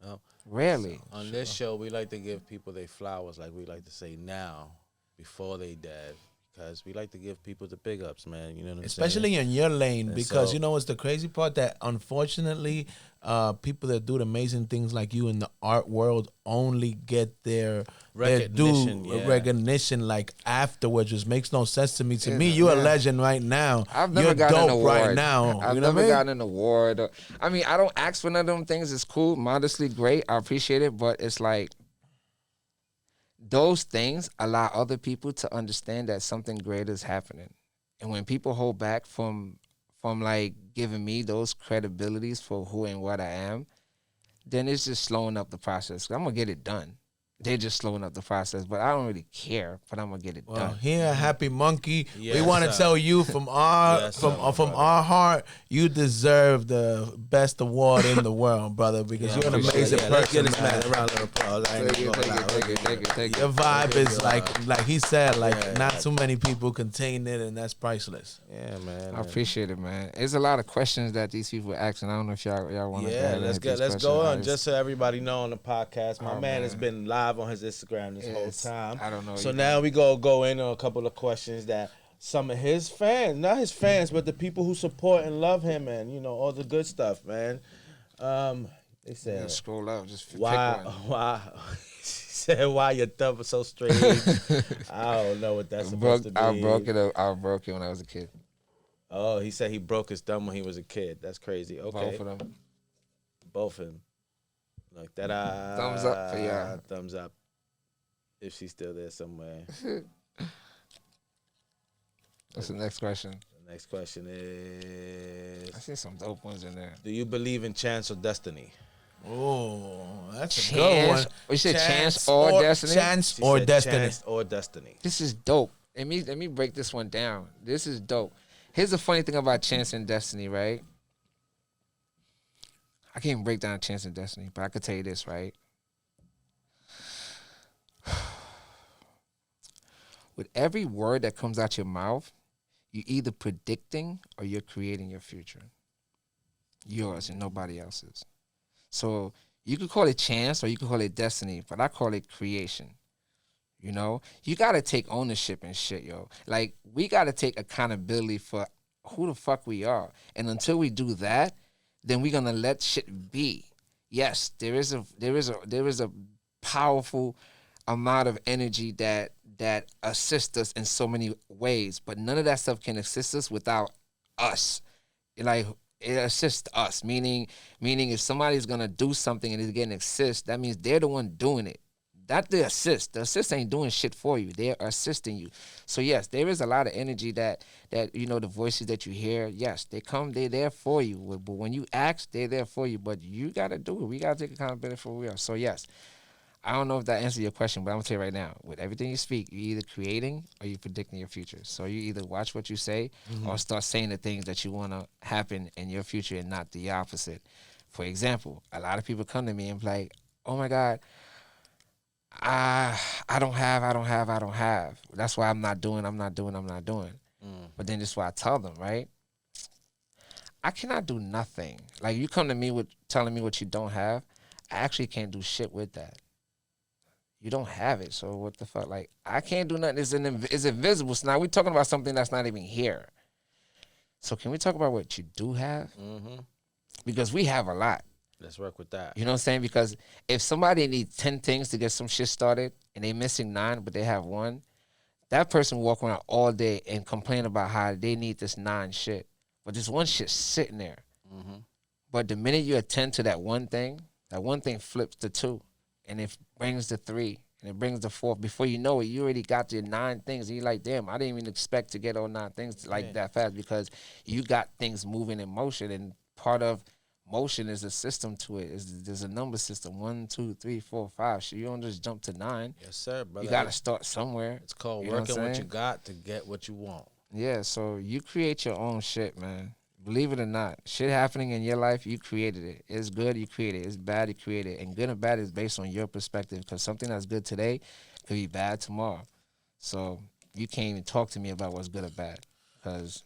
Well, Rarely. On this show, we like to give people their flowers, like we like to say now, before they dead, because we like to give people the big ups, man. You know what I'm saying? Especially in your lane, And because so- you know what's the crazy part, that unfortunately people that do amazing things like you in the art world only get their Recognition, due yeah. recognition like afterwards, which makes no sense to me. To me, Yeah, you're a yeah. legend right now. I've never You're gotten an dope award. right now. I've You know never what I mean? gotten an award. I mean, I don't ask for none of them things. It's cool, modestly great. I appreciate it, but it's like those things allow other people to understand that something greater is happening. And when people hold back from like giving me those credibilities for who and what I am, then it's just slowing up the process. I'm gonna get it done. They're just slowing up the process, but I don't really care. But I'm gonna get it Well, done. here at Happy Monkey, we Yes, want to sir. tell you from our Yes, sir, my from brother. our heart, you deserve the best award in the world, brother, because you're an amazing Let's person, get this man man. a round of applause. I ain't Thank you, gonna lie. thank you. Your vibe is you, like he said, like yeah, not too many people contain it, and that's priceless. Yeah, man. I appreciate it, man. There's a lot of questions that these people are asking. I don't know if y'all want to. Yeah, let's go on. Just so everybody know on the podcast, my Oh, man man. has been live on his Instagram this whole Yes, time. I don't know So either. now we go in on a couple of questions that some of his fans, not his fans, but the people who support and love him, and all the good stuff, man. They said Scroll up, just pick why one. he said why your thumb is so strange. I don't know what that's supposed to be. I broke it when I was a kid. Oh, he said he broke his thumb when he was a kid. That's crazy. Okay. Both of them. Both of them. Like that. Thumbs up for y'all. Thumbs up. If she's still there somewhere. What's the next question? The next question is: I see some dope ones in there. do you believe in chance or destiny? Oh, that's a Chance. good one. You said chance or destiny? Chance She or said destiny. Chance or destiny. This is dope. Let me break this one down. This is dope. Here's the funny thing about chance and destiny, right? I can't break down chance and destiny, but I could tell you this, right? With every word that comes out your mouth, you're either predicting or you're creating your future. Yours and nobody else's. So you could call it chance or you could call it destiny, but I call it creation. You know, you got to take ownership and shit, yo. Like, we got to take accountability for who the fuck we are. And until we do that, then we're going to let shit be. Yes, there is a powerful amount of energy that assists us in so many ways, but none of that stuff can assist us without us. Like, it assists us, meaning if somebody's going to do something and is getting assist, that means they're the one doing it. Not the assist. The assist ain't doing shit for you. They're assisting you. So yes, there is a lot of energy that the voices that you hear, yes, they're there for you. But when you ask, they're there for you. But you gotta do it. We gotta take accountability for who we are. So yes, I don't know if that answers your question, but I'm gonna tell you right now, with everything you speak, you're either creating or you're predicting your future. So you either watch what you say or start saying the things that you wanna happen in your future and not the opposite. For example, a lot of people come to me and be like, oh my God, I don't have. That's why I'm not doing. But then this is why I tell them, right? I cannot do nothing. Like, you come to me with telling me what you don't have, I actually can't do shit with that. You don't have it, so what the fuck? Like, I can't do nothing. It's invisible. So now we're talking about something that's not even here. So can we talk about what you do have? Mm-hmm. Because we have a lot. Let's work with that. You know what I'm saying? Because if somebody needs 10 things to get some shit started and they missing 9, but they have 1, that person walk around all day and complain about how they need this 9 shit. But this 1 shit sitting there. Mm-hmm. But the minute you attend to that one thing flips to 2. And it brings the 3. And it brings the 4. Before you know it, you already got your 9 things. And you're like, damn, I didn't even expect to get all 9 things like that fast, because you got things moving in motion. And part of motion is a system to it. There's a number system. 1, 2, 3, 4, 5. So you don't just jump to 9. Yes, sir, brother. You got to start somewhere. It's called You know working I'm what you saying? got to get what you want. Yeah, so you create your own shit, man. Believe it or not, shit happening in your life, you created it. It's good, you created it. It's bad, you created it. And good and bad is based on your perspective, because something that's good today could be bad tomorrow. So you can't even talk to me about what's good or bad, because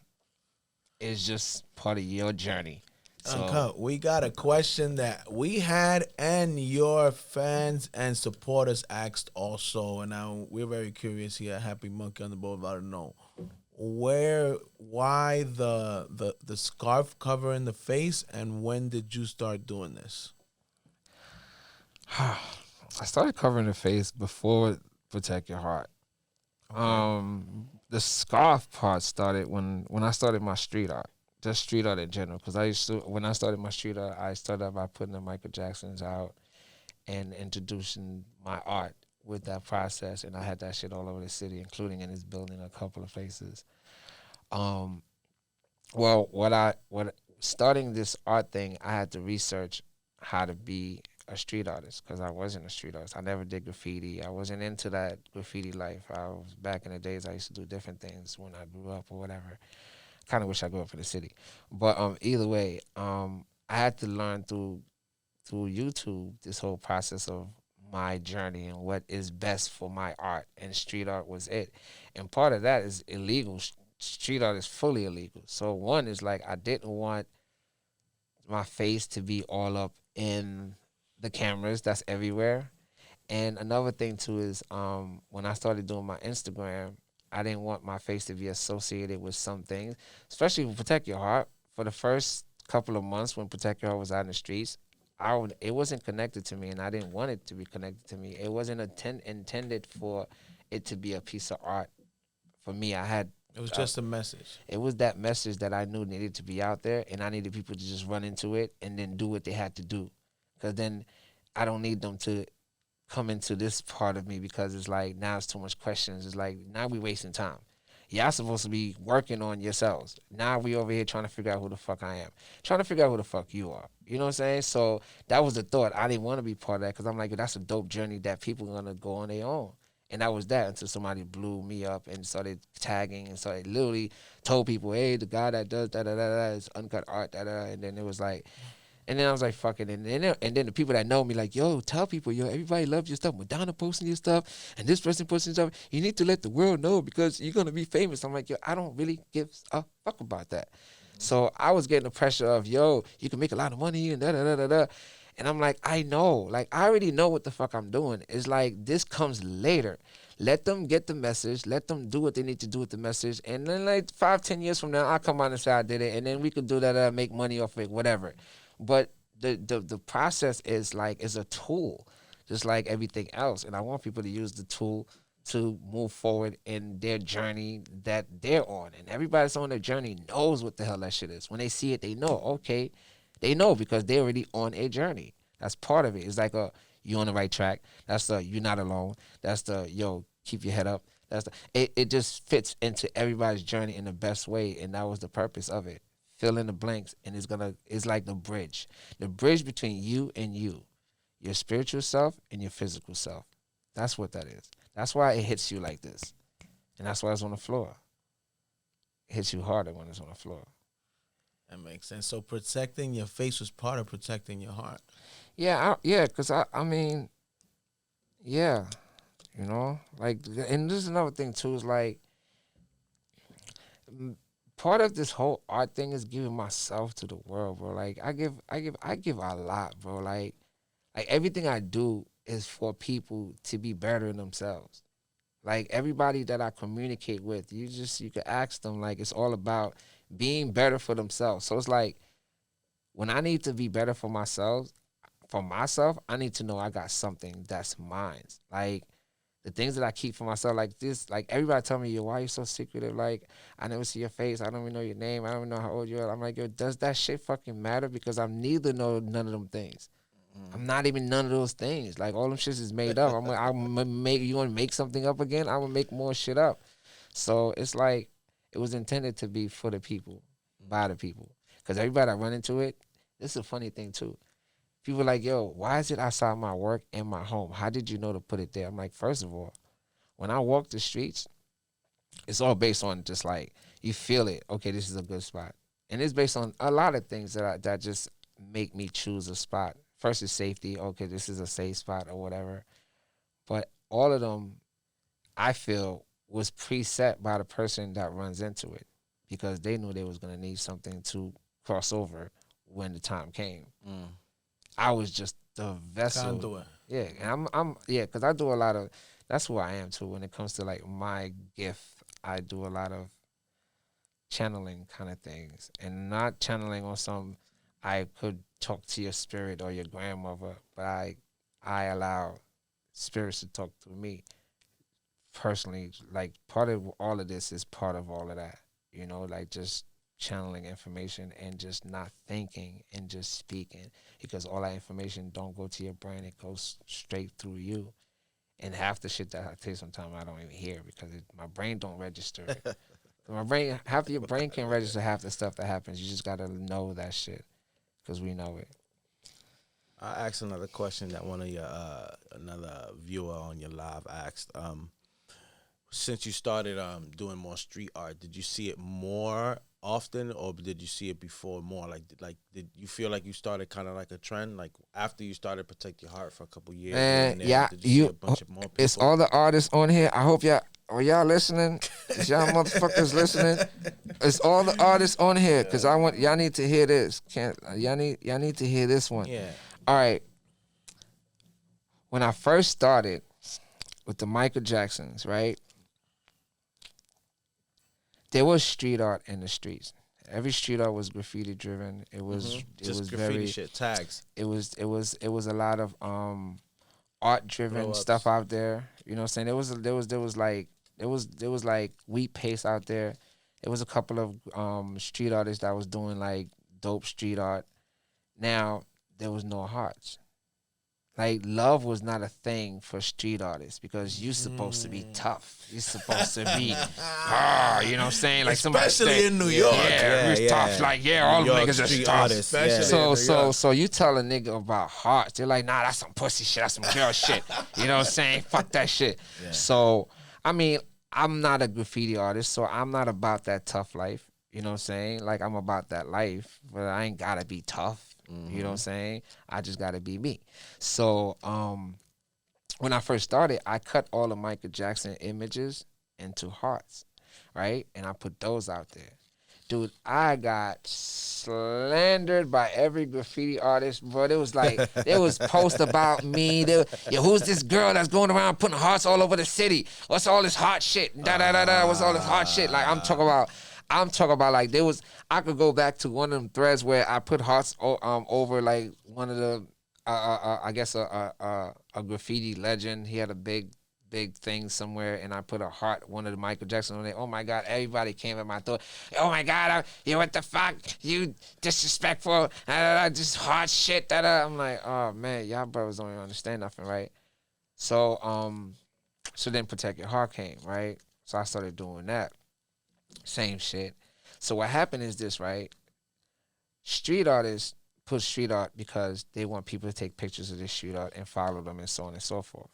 it's just part of your journey. So, Uncut, we got a question that we had and your fans and supporters asked also, and now we're very curious here at Happy Monkey on the Boulevard to know why the scarf covering the face, and when did you start doing this? I started covering the face before Protect Your Heart. The scarf part started when I started my street art. Just street art in general, because when I started my street art, I started by putting the Michael Jacksons out and introducing my art with that process, and I had that shit all over the city, including in this building, a couple of places. Well, starting this art thing, I had to research how to be a street artist because I wasn't a street artist. I never did graffiti. I wasn't into that graffiti life. I was back in the days. I used to do different things when I grew up or whatever. Kind of wish I grew up in the city, but either way, I had to learn through YouTube this whole process of my journey and what is best for my art, and street art was it. And part of that is illegal. Street art is fully illegal. So one is like I didn't want my face to be all up in the cameras that's everywhere. And another thing too is when I started doing my Instagram, I didn't want my face to be associated with some things, especially with Protect Your Heart. For the first couple of months when Protect Your Heart was out in the streets, it wasn't connected to me, and I didn't want it to be connected to me. It wasn't intended for it to be a piece of art for me. It was just a message. It was that message that I knew needed to be out there, and I needed people to just run into it and then do what they had to do. Because then I don't need them to come into this part of me because it's like now it's too much questions. It's like now we wasting time. Y'all supposed to be working on yourselves. Now we over here trying to figure out who the fuck I am. Trying to figure out who the fuck you are. You know what I'm saying? So that was the thought. I didn't want to be part of that because I'm like, that's a dope journey that people are going to go on their own. And that was that until somebody blew me up and started tagging and started literally told people, hey, the guy that does da-da-da-da is Uncut Art, da-da. And then it was like, and then I was like, fuck it. And then the people that know me like, yo, tell people, yo, everybody loves your stuff. Madonna posting your stuff and this person posting stuff. You need to let the world know because you're going to be famous. I'm like, yo, I don't really give a fuck about that. So I was getting the pressure of, yo, you can make a lot of money and da-da-da-da-da. And I'm like, I know. Like, I already know what the fuck I'm doing. It's like, this comes later. Let them get the message. Let them do what they need to do with the message. And then, like, 5-10 years from now, I'll come on and say I did it. And then we could do that, make money off it, whatever. But the process is, like, is a tool, just like everything else. And I want people to use the tool to move forward in their journey that they're on. And everybody that's on their journey knows what the hell that shit is. When they see it, they know, okay. They know because they're already on a journey. That's part of it. It's like you on the right track. That's the you're not alone. That's the yo, keep your head up. That's the it just fits into everybody's journey in the best way, and that was the purpose of it. Fill in the blanks, and it's like the bridge between you and you, your spiritual self and your physical self. That's what that is. That's why it hits you like this, and that's why it's on the floor. It hits you harder when it's on the floor. That makes sense. So protecting your face was part of protecting your heart. Yeah, because I mean, yeah, you know, like, and this is another thing too, is like, part of this whole art thing is giving myself to the world, bro. Like, I give a lot, bro. Like everything I do is for people to be better in themselves. Like, everybody that I communicate with, you can ask them, like, it's all about being better for themselves. So it's like, when I need to be better for myself, I need to know I got something that's mine. Like, the things that I keep for myself, like this, like, everybody tell me, yo, why are you so secretive? Like, I never see your face. I don't even know your name. I don't even know how old you are. I'm like, yo, does that shit fucking matter? Because I'm neither none of them things. I'm not even none of those things. Like, all them shits is made up. You want to make something up again? I'm going to make more shit up. So it's like, it was intended to be for the people, by the people. Because everybody I run into it, this is a funny thing too. People are like, yo, why is it outside my work and my home? How did you know to put it there? I'm like, first of all, when I walk the streets, it's all based on just like, you feel it. Okay, this is a good spot. And it's based on a lot of things that just make me choose a spot. First is safety. Okay, this is a safe spot or whatever. But all of them, I feel, was preset by the person that runs into it because they knew they was going to need something to cross over when the time came. I was just the vessel. Conduit. Yeah, and because I do a lot of, that's who I am too. When it comes to like my gift, I do a lot of channeling kind of things, and not channeling on some, I could talk to your spirit or your grandmother, but I allow spirits to talk to me personally. Like, part of all of this is part of all of that, you know, like just channeling information and just not thinking and just speaking, because all that information don't go to your brain, it goes straight through you. And half the shit that I tell you sometimes I don't even hear because my brain don't register it. Half of your brain can register half the stuff that happens. You just gotta know that shit because we know it. I asked another question that one of your another viewer on your live asked. Since you started doing more street art, did you see it more often, or did you see it before more? Like did you feel like you started kind of like a trend, like after you started Protect Your Heart for a couple years? Man, there, yeah, did you see a bunch of more people? it's all the artists on here. I hope y'all. Are y'all listening? Is y'all motherfuckers listening? It's all the artists on here because I want y'all need to hear this. Y'all need to hear this one. Yeah. All right. When I first started with the Michael Jacksons, right? There was street art in the streets. Every street art was graffiti driven. It was Just was graffiti very shit, tags. it was a lot of art driven Blow-ups. stuff out there. You know what I'm saying? There was like wheat paste out there. It was a couple of street artists that was doing like dope street art. Now there was no hearts. Like love was not a thing for street artists because you're supposed to be tough. You're supposed to be, you know what I'm saying? Like Especially in New York. Yeah, tough. Like all New them York niggas are street tough. artists, yeah. Especially in New York. So you tell a nigga about hearts, they're like, nah, that's some pussy shit. That's some girl shit. You know what I'm saying? Fuck that shit. Yeah. So I mean, I'm not a graffiti artist, so I'm not about that tough life. You know what I'm saying? Like I'm about that life, but I ain't gotta be tough. You know what I'm saying? I just gotta be me. So when I first started, I cut all of Michael Jackson images into hearts, right? And I put those out there. Dude, I got slandered by every graffiti artist, bro. It was like, there was posts about me. Who's this girl that's going around putting hearts all over the city? What's all this hot shit? Da-da-da-da, what's all this hot shit? Like, I'm talking about like I could go back to one of them threads where I put hearts over like one of the I guess a graffiti legend. He had a big thing somewhere, and I put a heart, one of the Michael Jackson on it. Oh my God, everybody came at my throat. Oh my God, you what the fuck? You disrespectful, just hard shit. I'm like, oh man, y'all brothers don't even understand nothing, right? So so then Protect Your Heart came, right? So I started doing that. Same shit. So what happened is this, right? Street artists put street art because they want people to take pictures of this street art and follow them and so on and so forth.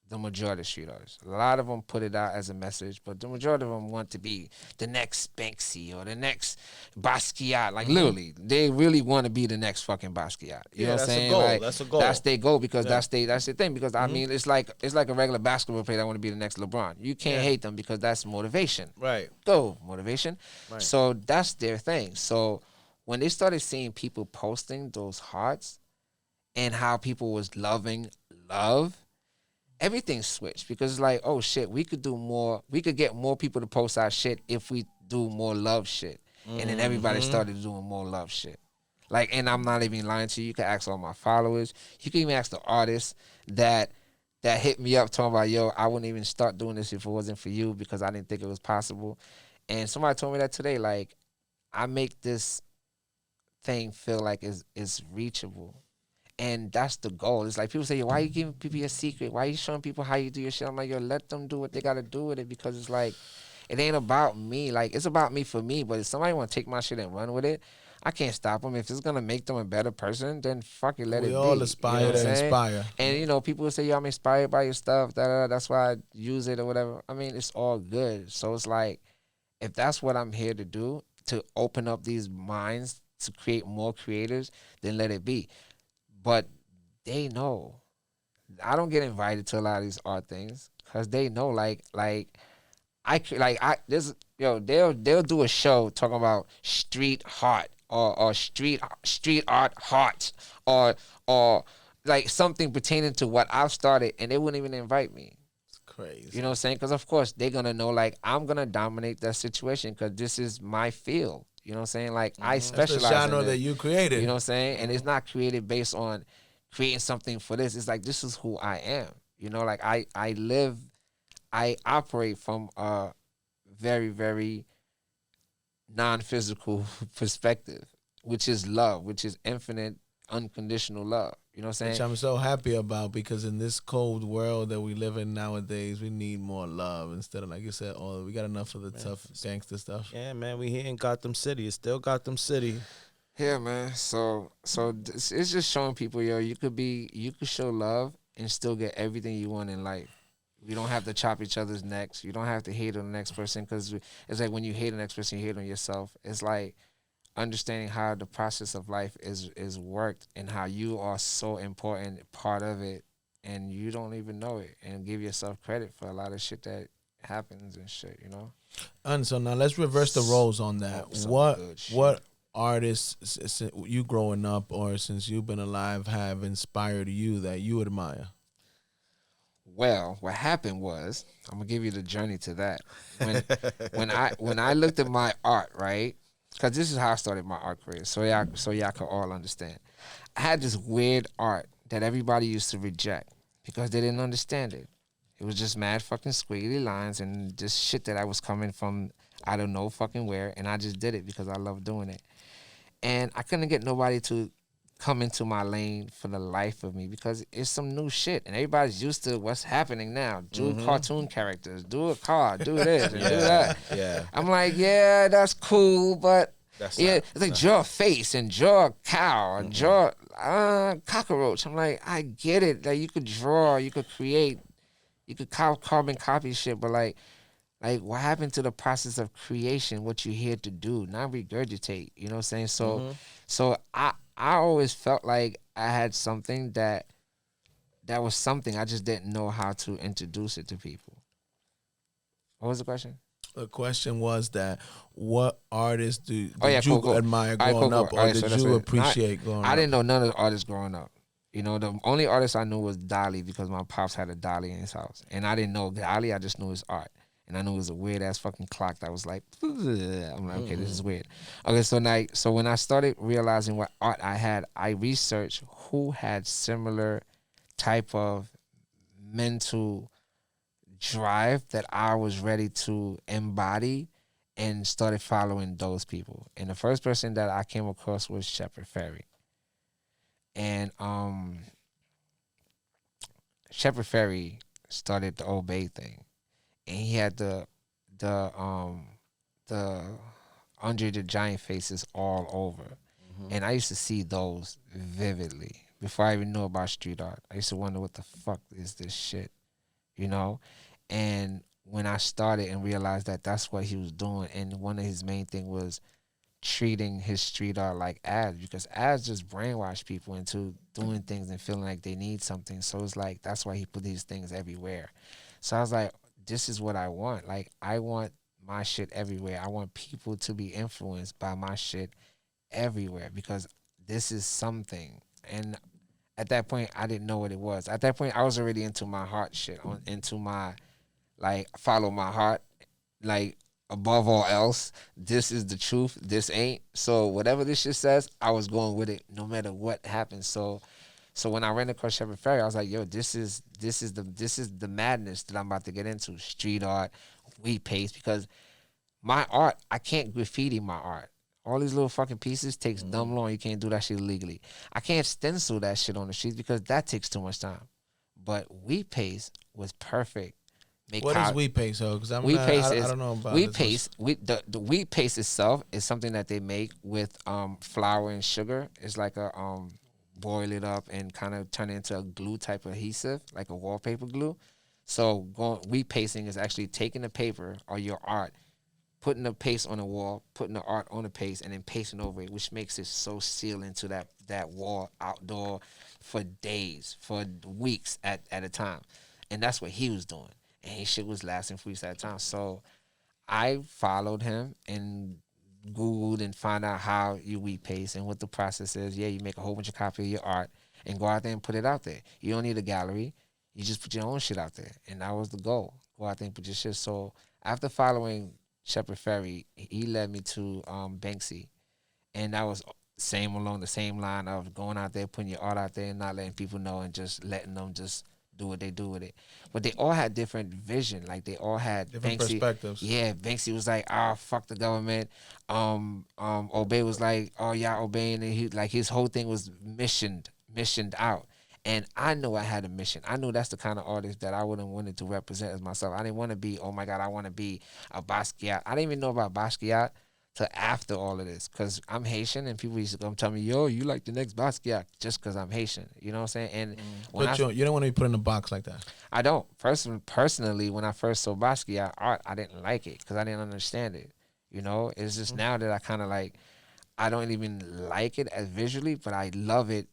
The majority of street artists. A lot of them put it out as a message, but the majority of them want to be the next Banksy or the next Basquiat. Like literally, they really want to be the next fucking Basquiat. You know what I'm saying? Like, that's a goal. That's their goal because that's their thing. Because I mean, it's like a regular basketball player that want to be the next LeBron. You can't hate them because that's motivation. Right. Go motivation. Right. So that's their thing. So when they started seeing people posting those hearts and how people was loving love, everything switched because it's like, oh shit, we could do more. We could get more people to post our shit if we do more love shit. And then everybody started doing more love shit. Like, and I'm not even lying to you. You can ask all my followers. You can even ask the artists that hit me up talking about, yo, I wouldn't even start doing this if it wasn't for you because I didn't think it was possible. And somebody told me that today, like, I make this thing feel like it's reachable. And that's the goal. It's like people say, yo, why are you giving people your secret? Why are you showing people how you do your shit? I'm like, yo, let them do what they got to do with it because it's like, it ain't about me. Like, it's about me for me. But if somebody want to take my shit and run with it, I can't stop them. If it's going to make them a better person, then fuck it, let it be. We all aspire you know to inspire. And, you know, people will say, yo, I'm inspired by your stuff. That's why I use it or whatever. I mean, it's all good. So it's like, if that's what I'm here to do, to open up these minds, to create more creators, then let it be. But they know. I don't get invited to a lot of these art things because they know, they'll do a show talking about street art or street art heart or like something pertaining to what I've started, and they wouldn't even invite me. It's crazy. You know what I'm saying? Because of course they're gonna know, like, I'm gonna dominate that situation because this is my field. You know what I'm saying? Like, I specialize That's the genre in that it. you created. You know what I'm saying? And it's not created based on creating something for this. It's like, this is who I am. You know, like I operate from a very, very non-physical perspective, which is love, which is infinite, unconditional love. You know what I'm saying? Which I'm so happy about because in this cold world that we live in nowadays, we need more love instead of, like you said, we got enough of the tough gangster stuff. Yeah, man, we here in Gotham City. It's still Gotham City. Yeah, man. It's just showing people, yo, you could show love and still get everything you want in life. You don't have to chop each other's necks. You don't have to hate on the next person, because it's like when you hate the next person, you hate on yourself. It's like understanding how the process of life is worked and how you are so important part of it, and you don't even know it, and give yourself credit for a lot of shit that happens and shit, you know. And so now let's reverse the roles on that. Some What good shit. what artists you growing up or since you've been alive have inspired you that you admire? Well, what happened was, I'm gonna give you the journey to that. When I looked at my art, right? Because this is how I started my art career, so y'all can all understand. I had this weird art that everybody used to reject because they didn't understand it. It was just mad fucking squiggly lines and just shit that I was coming from I don't know fucking where, and I just did it because I love doing it. And I couldn't get nobody to come into my lane for the life of me because it's some new shit, and everybody's used to what's happening now. Do cartoon characters, do a car, do this, and do that. Yeah. I'm like, yeah, that's cool, but That's yeah, not- it's like draw a face and draw a cow and draw cockroach. I'm like, I get it. Like you could draw, you could create, you could carbon copy shit, but like what happened to the process of creation? What you're here to do, not regurgitate. You know what I'm saying? So I always felt like I had something that was something. I just didn't know how to introduce it to people. What was the question? The question was that what artists did Oh, yeah, you cool. admire All right, growing cool. up, or All right, so did that's you what- appreciate growing up? I didn't know none of the artists growing up. You know, the only artist I knew was Dolly because my pops had a Dolly in his house. And I didn't know Dolly, I just knew his art. And I knew it was a weird ass fucking clock that was like, I'm like, okay, this is weird. Okay, so when I started realizing what art I had, I researched who had similar type of mental drive that I was ready to embody, and started following those people. And the first person that I came across was Shepard Fairey. And Shepard Fairey started the Obey thing, and he had the Andre the Giant faces all over, and I used to see those vividly before I even knew about street art. I used to wonder what the fuck is this shit, you know, and when I started and realized that that's what he was doing, and one of his main thing was treating his street art like ads, because ads just brainwash people into doing things and feeling like they need something. So it's like that's why he put these things everywhere. So I was like, this is what I want. Like I want my shit everywhere. I want people to be influenced by my shit everywhere because this is something. And at that point, I didn't know what it was. At that point, I was already into my heart shit, into my like follow my heart, like. Above all else, this is the truth. This ain't. So whatever this shit says, I was going with it no matter what happens. So when I ran across Shepard Fairey, I was like, yo, this is the madness that I'm about to get into. Street art, wheat paste, because my art, I can't graffiti my art. All these little fucking pieces takes dumb long. You can't do that shit legally. I can't stencil that shit on the streets because that takes too much time. But wheat paste was perfect. What is wheat paste, though? Because I don't know about wheat this. paste. The wheat paste itself is something that they make with flour and sugar. It's like a boil it up and kind of turn it into a glue type adhesive, like a wallpaper glue. So wheat pasting is actually taking the paper or your art, putting the paste on the wall, putting the art on the paste, and then pasting over it, which makes it so sealed into that wall outdoor for days, for weeks at a time. And that's what he was doing. And his shit was lasting for weeks at a time. So I followed him and Googled and found out how you wheat paste and what the process is. Yeah, you make a whole bunch of copies of your art and go out there and put it out there. You don't need a gallery. You just put your own shit out there. And that was the goal. Go out there and put your shit. So after following Shepard Fairey, he led me to Banksy. And that was along the same line of going out there, putting your art out there and not letting people know and just letting them just do what they do with it. But they all had different vision. Like they all had Different Banksy, perspectives. Yeah, Banksy was like, fuck the government. Obey was like, oh yeah, obeying, and he like his whole thing was missioned out. And I knew I had a mission. I knew that's the kind of artist that I would have wanted to represent as myself. I didn't want to be, oh my God, I want to be a Basquiat. I didn't even know about Basquiat to after all of this, because I'm Haitian and people used to come tell me, yo, you like the next Basquiat just because I'm Haitian. You know what I'm saying? And when But you don't want to be put in a box like that. I don't. Personally, when I first saw Basquiat art, I didn't like it because I didn't understand it. You know, it's just now that I kind of like, I don't even like it as visually, but I love it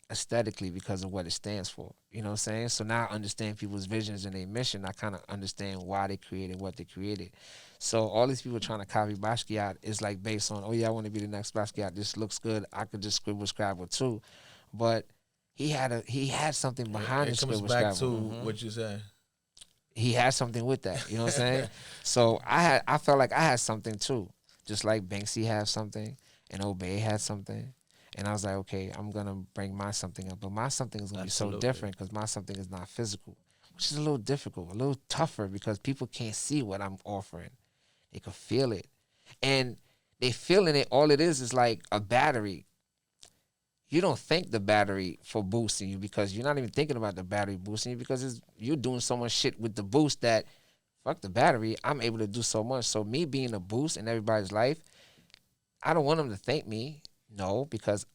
aesthetically because of what it stands for. You know what I'm saying? So now I understand people's visions and their mission. I kind of understand why they created what they created. So all these people trying to copy Basquiat is like based on, oh yeah, I want to be the next Basquiat. This looks good. I could just scribble scrabble too. But he had something behind the It comes scribble back scrabble. to what you said. He had something with that. You know what I'm saying? So I felt like I had something too. Just like Banksy had something and Obey had something. And I was like, okay, I'm going to bring my something up. But my something is going to be so different because my something is not physical, which is a little difficult, a little tougher because people can't see what I'm offering. They can feel it. And they feeling it. All it is like a battery. You don't thank the battery for boosting you because you're not even thinking about the battery boosting you because you're doing so much shit with the boost that, fuck the battery, I'm able to do so much. So me being a boost in everybody's life, I don't want them to thank me. No, because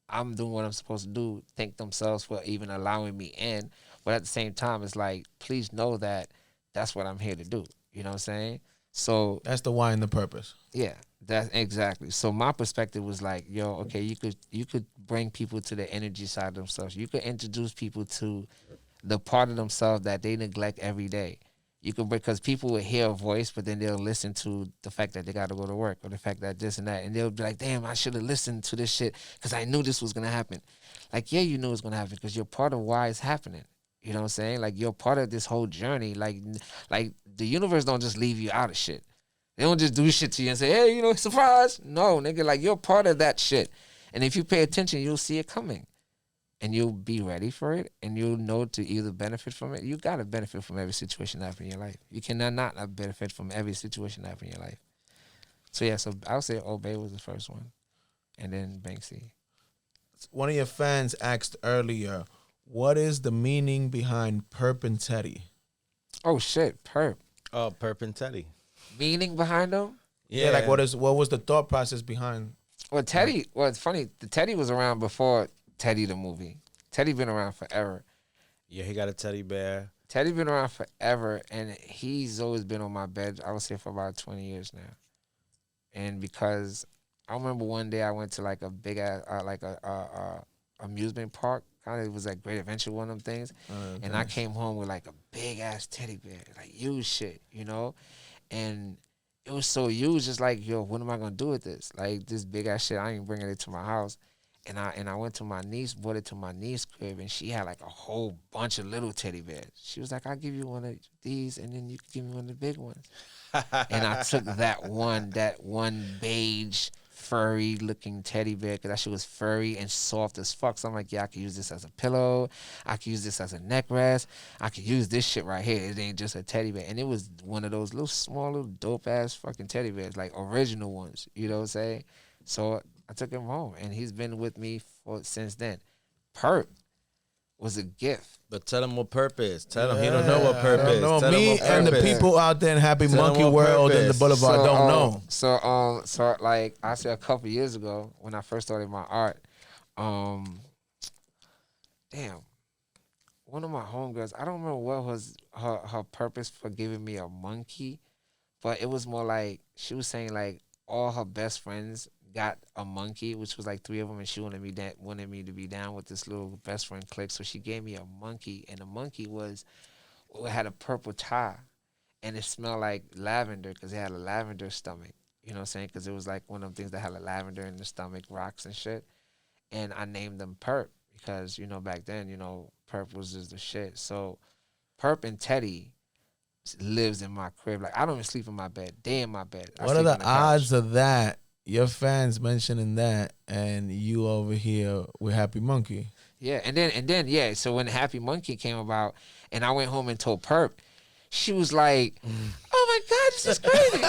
I'm doing what I'm supposed to do. Thank themselves for even allowing me in. But at the same time, it's like, please know that that's what I'm here to do. You know what I'm saying? So That's the why and the purpose. yeah, that's exactly. So my perspective was like, yo, okay, you could bring people to the energy side of themselves. You could introduce people to the part of themselves that they neglect every day. You can, because people will hear a voice, but then they'll listen to the fact that they got to go to work or the fact that this and that. And they'll be like, damn, I should have listened to this shit because I knew this was going to happen. Like, yeah, you knew it was going to happen because you're part of why it's happening. You know what I'm saying? Like, you're part of this whole journey. Like the universe don't just leave you out of shit. They don't just do shit to you and say, hey, you know, surprise. No, nigga, like, you're part of that shit. And if you pay attention, you'll see it coming. And you'll be ready for it, and you'll know to either benefit from it. You got to benefit from every situation that happens in your life. You cannot not benefit from every situation that happens in your life. So, yeah, so I would say Obey was the first one, and then Banksy. One of your fans asked earlier, what is the meaning behind Perp and Teddy? Oh, shit, Perp. Oh, Perp and Teddy. Meaning behind them? Yeah, like what was the thought process behind? Well, Teddy, well, it's funny. The Teddy was around before Teddy the movie. Teddy been around forever. Yeah, he got a teddy bear. Teddy been around forever, and he's always been on my bed, I would say, for about 20 years now. And because I remember one day I went to like a big ass, like a amusement park. Kind of, it was like Great Adventure, one of them things. And I came home with like a big ass teddy bear, like huge shit, you know? And it was so huge, just like, yo, what am I gonna do with this? Like, this big ass shit, I ain't bringing it to my house. And I went to my niece, brought it to my niece's crib, and she had like a whole bunch of little teddy bears. She was like, I'll give you one of these, and then you can give me one of the big ones. And I took that one beige, furry-looking teddy bear, because that shit was furry and soft as fuck. So I'm like, yeah, I could use this as a pillow. I could use this as a neck rest. I could use this shit right here. It ain't just a teddy bear. And it was one of those little, small, little, dope-ass fucking teddy bears, like original ones. You know what I'm saying? So I took him home, and he's been with me since then. Perp was a gift. But tell him what Perp is. Tell him he don't know what Perp is. No, Tell him me what and the Perp is. people out there in Happy Tell 'em Monkey what World and the purpose. Boulevard don't know. So like I said a couple years ago when I first started my art, damn, one of my homegirls, I don't remember what was her purpose for giving me a monkey, but it was more like she was saying like all her best friends got a monkey, which was like 3 of them, and she wanted me to be down with this little best friend clique. So she gave me a monkey, and the monkey had a purple tie, and it smelled like lavender because it had a lavender stomach. You know what I'm saying? Because it was like one of them things that had a lavender in the stomach, rocks and shit. And I named them Perp because, you know, back then, you know, Perp was just the shit. So Perp and Teddy lives in my crib. Like, I don't even sleep in my bed. They in my bed. What are the odds of that? Your fans mentioning that, and you over here with Happy Monkey. Yeah, and then yeah. So when Happy Monkey came about, and I went home and told Perp, she was like, "Oh my God, this is crazy!"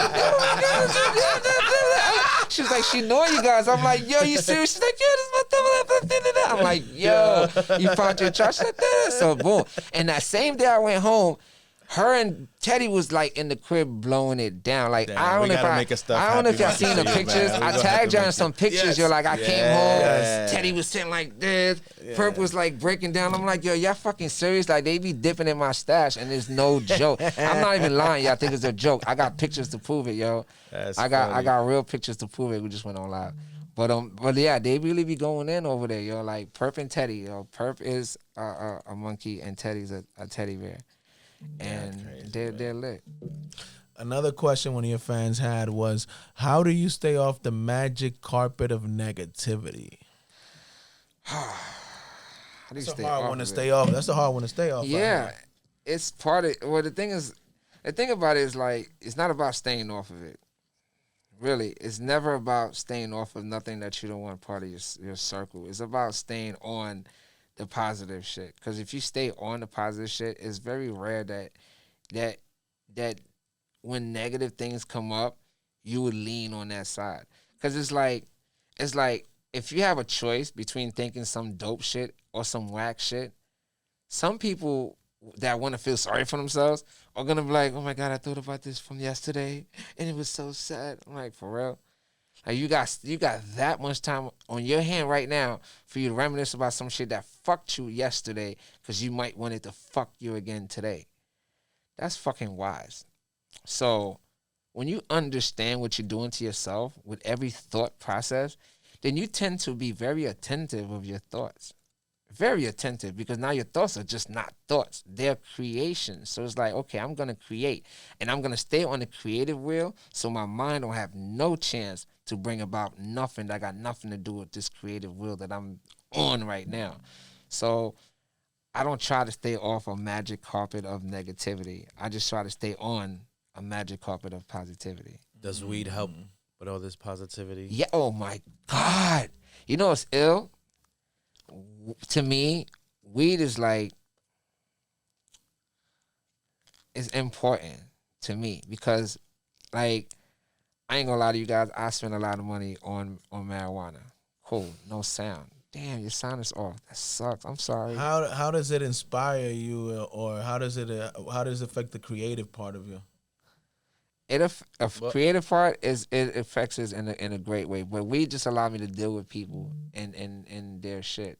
She was like, "She know you guys." I'm like, "Yo, you serious?" She's like, "Yo, this is my." I'm like, "Yo, you found your trash?" She's like, "Yeah." So boom. And that same day I went home, her and Teddy was like in the crib blowing it down. Like Damn, I we don't know gotta if make a stuff I don't know if Happy y'all seen the Monkey for you, pictures. man. We I gonna have tagged to y'all in make some it. pictures. Yes. Yo, like I came home. Yes. Teddy was sitting like this. Perp was like breaking down. I'm like, yo, y'all fucking serious? Like they be dipping in my stash, and it's no joke. I'm not even lying. Y'all think it's a joke. I got pictures to prove it, yo. That's I got funny. real pictures to prove it. We just went on live. But yeah, they really be going in over there, yo. Like Perp and Teddy, yo. Perp is a monkey and Teddy's a teddy bear, and they're lit. Another question one of your fans had was, how do you stay off the magic carpet of negativity? How do you That's stay a hard off one to of it? stay off. That's a hard one to stay off. Yeah, it's part of. Well, the thing about it is like it's not about staying off of it. Really, it's never about staying off of nothing that you don't want part of your circle. It's about staying on the positive shit. Because if you stay on the positive shit, it's very rare that when negative things come up, you would lean on that side. Because it's like if you have a choice between thinking some dope shit or some whack shit, some people that want to feel sorry for themselves are gonna be like, oh my God, I thought about this from yesterday and it was so sad. I'm like, for real? Like you got that much time on your hand right now for you to reminisce about some shit that fucked you yesterday because you might want it to fuck you again today. That's fucking wise. So when you understand what you're doing to yourself with every thought process, then you tend to be very attentive of your thoughts. Very attentive, because now your thoughts are just not thoughts. They're creations. So it's like, okay, I'm going to create. And I'm going to stay on the creative wheel so my mind don't have no chance to bring about nothing that got nothing to do with this creative wheel that I'm on right now. So I don't try to stay off a magic carpet of negativity. I just try to stay on a magic carpet of positivity. Does weed help with all this positivity? Yeah. Oh, my God. You know what's ill? To me, weed is like, it's important to me because, like, I ain't gonna lie to you guys, I spend a lot of money on marijuana. Cool, no sound. Damn, your sound is off. That sucks. I'm sorry. How does it inspire you, or how does it affect the creative part of you? Creative part it affects us in a great way, but weed just allow me to deal with people and their shit.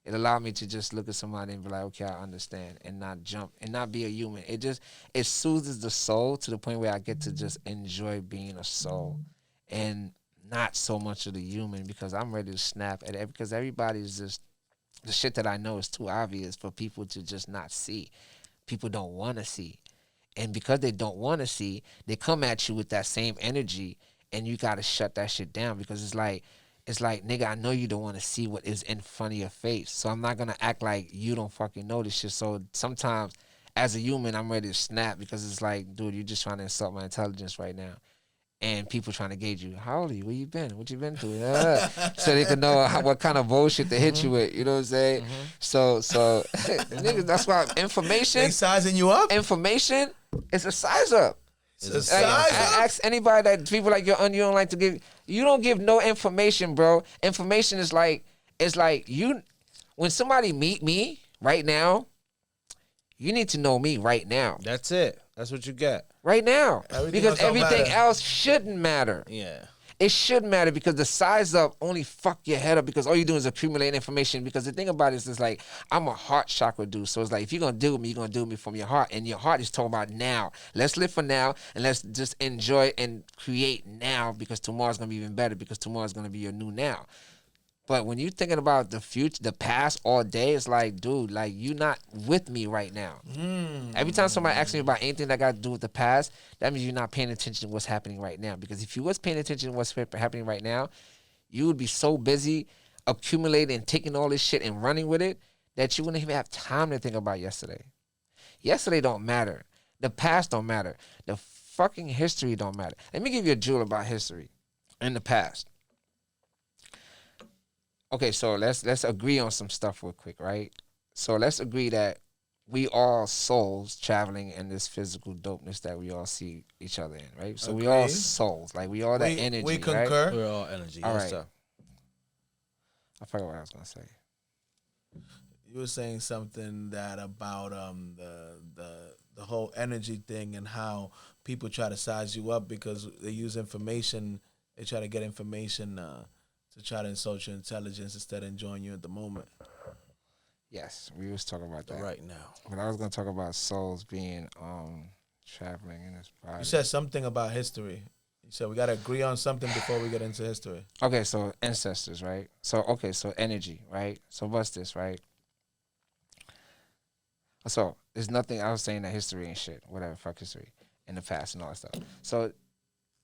It allowed me to just look at somebody and be like, okay, I understand, and not jump and not be a human. It soothes the soul to the point where I get to just enjoy being a soul and not so much of the human, because I'm ready to snap at it, because everybody's just, the shit that I know is too obvious for people to just not see. People don't want to see. And because they don't want to see, they come at you with that same energy, and you got to shut that shit down, because it's like, nigga, I know you don't want to see what is in front of your face. So I'm not going to act like you don't fucking know this shit. So sometimes as a human, I'm ready to snap, because it's like, dude, you're just trying to insult my intelligence right now. And people trying to gauge you. How old are you? Where you been? What you been through? So they can know what kind of bullshit to hit you with. You know what I'm saying? So niggas, that's why information. They sizing you up? Information is a size up. It's a size up. Ask anybody that people like you don't like to give. You don't give no information, bro. Information is like, it's like you. When somebody meet me right now, you need to know me right now. That's it. That's what you get. Right now. Everything Because else don't everything matter. else shouldn't matter. Yeah. It should matter, because the size up only fuck your head up, because all you do is accumulate information. Because the thing about it is, it's like, I'm a heart chakra dude. So it's like, if you're going to deal with me, you're going to deal with me from your heart. And your heart is talking about now. Let's live for now, and let's just enjoy and create now, because tomorrow's going to be even better, because tomorrow's going to be your new now. But when you're thinking about the future, the past all day, it's like, dude, like, you're not with me right now. Every time somebody asks me about anything that got to do with the past, that means you're not paying attention to what's happening right now. Because if you was paying attention to what's happening right now, you would be so busy accumulating and taking all this shit and running with it that you wouldn't even have time to think about yesterday. Yesterday don't matter. The past don't matter. The fucking history don't matter. Let me give you a jewel about history in the past. Okay, so let's agree on some stuff real quick, right? So let's agree that we all souls traveling in this physical dopeness that we all see each other in, right? So we all Agreed. souls, like we all that energy, We right? concur. We're all energy. All Yes, right. sir. I forgot what I was gonna say. You were saying something that about the whole energy thing and how people try to size you up because they use information. They try to get information to try to insult your intelligence instead of enjoying you at the moment. Yes, we was talking about that Right now. But I was gonna talk about souls being traveling in this body. You said something about history. You said we got to agree on something before we get into history. Okay, so ancestors, right? So energy, right? So what's this, right? So there's nothing. I was saying that history ain't shit. Whatever, fuck history in the past and all that stuff.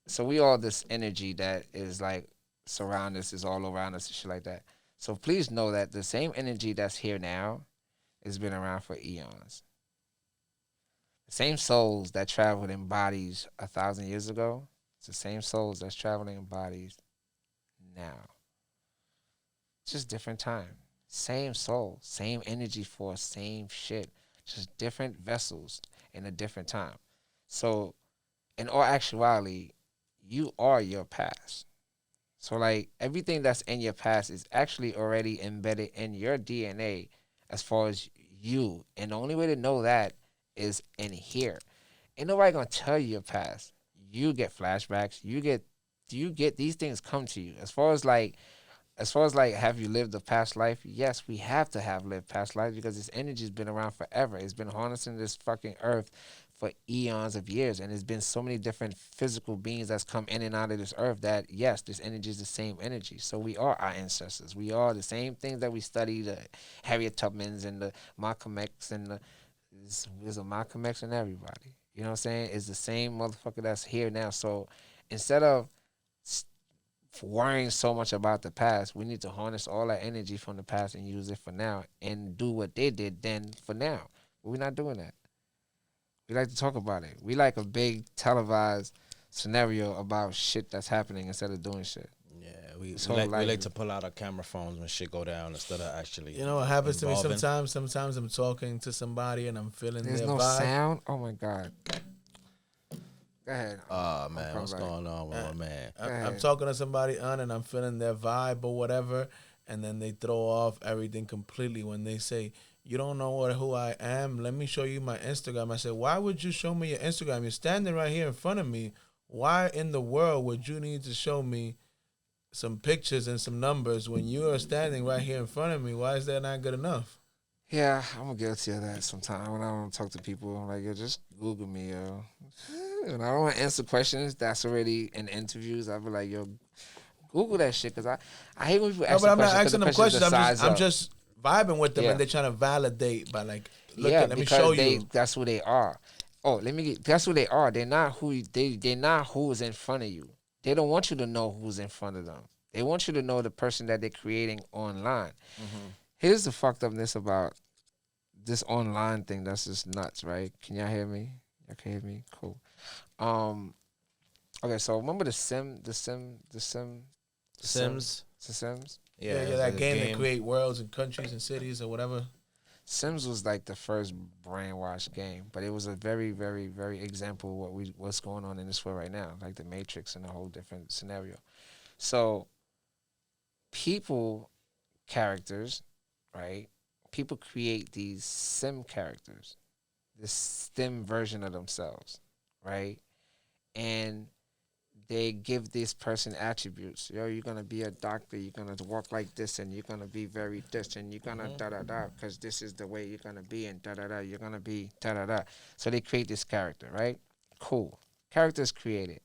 So we all this energy that is like surround us, is all around us and shit like that. So please know that the same energy that's here now has been around for eons. The same souls that traveled in bodies 1,000 years ago, it's the same souls that's traveling in bodies now. It's just different time. Same soul, same energy force, same shit. Just different vessels in a different time. So in all actuality, you are your past. So like everything that's in your past is actually already embedded in your DNA as far as you. And the only way to know that is in here. Ain't nobody gonna tell you your past. You get flashbacks. You get these things come to you. As far as like have you lived a past life? Yes, we have to have lived past life because this energy's been around forever. It's been harnessing this fucking earth for eons of years, and there's been so many different physical beings that's come in and out of this earth that yes, this energy is the same energy. So we are our ancestors. We are the same things that we study, the Harriet Tubmans and the Malcolm X and there's a Malcolm X and everybody. You know what I'm saying? It's the same motherfucker that's here now. So instead of worrying so much about the past, we need to harness all that energy from the past and use it for now and do what they did then for now. But we're not doing that. We like to talk about it. We like a big televised scenario about shit that's happening instead of doing shit. Yeah, we like to pull out our camera phones when shit go down instead of actually. You know what happens involving. to me sometimes? Sometimes I'm talking to somebody and I'm feeling There's their no vibe. sound? Oh my God. Go ahead. Oh man, what's going on with my man? I'm talking to somebody and I'm feeling their vibe or whatever, and then they throw off everything completely when they say, "You don't know who I am. Let me show you my Instagram." I said, "Why would you show me your Instagram? You're standing right here in front of me. Why in the world would you need to show me some pictures and some numbers when you are standing right here in front of me? Why is that not good enough?" Yeah, I'm guilty of that sometimes. When I don't talk to people, I'm like, yo, just Google me, yo. And I don't want to answer questions that's already in interviews. I'll be like, yo, Google that shit. Because I hate when people ask No, but I'm questions. not asking them questions. I'm up. just vibing with them, Yeah. and they're trying to validate by like, look, Yeah, let me because show you. that's who they are. Oh, that's who they are. They're not they're not who's in front of you. They don't want you to know who's in front of them. They want you to know the person that they're creating online. Mm-hmm. Here's the fucked upness about this online thing that's just nuts, right? Can y'all hear me? Y'all can hear me? Cool. Okay, so remember the Sims? Yeah, that game that create worlds and countries and cities or whatever. Sims was like the first brainwash game, but it was a very, very, very example of what's going on in this world right now, like the Matrix and a whole different scenario. So characters, right? People create these sim characters, this sim version of themselves, right? And they give this person attributes. Yo, you're gonna be a doctor. You're gonna walk like this, and you're gonna be very this, and you're gonna da da da, because this is the way you're gonna be, and da da da. You're gonna be da da da. So they create this character, right? Cool. Character is created.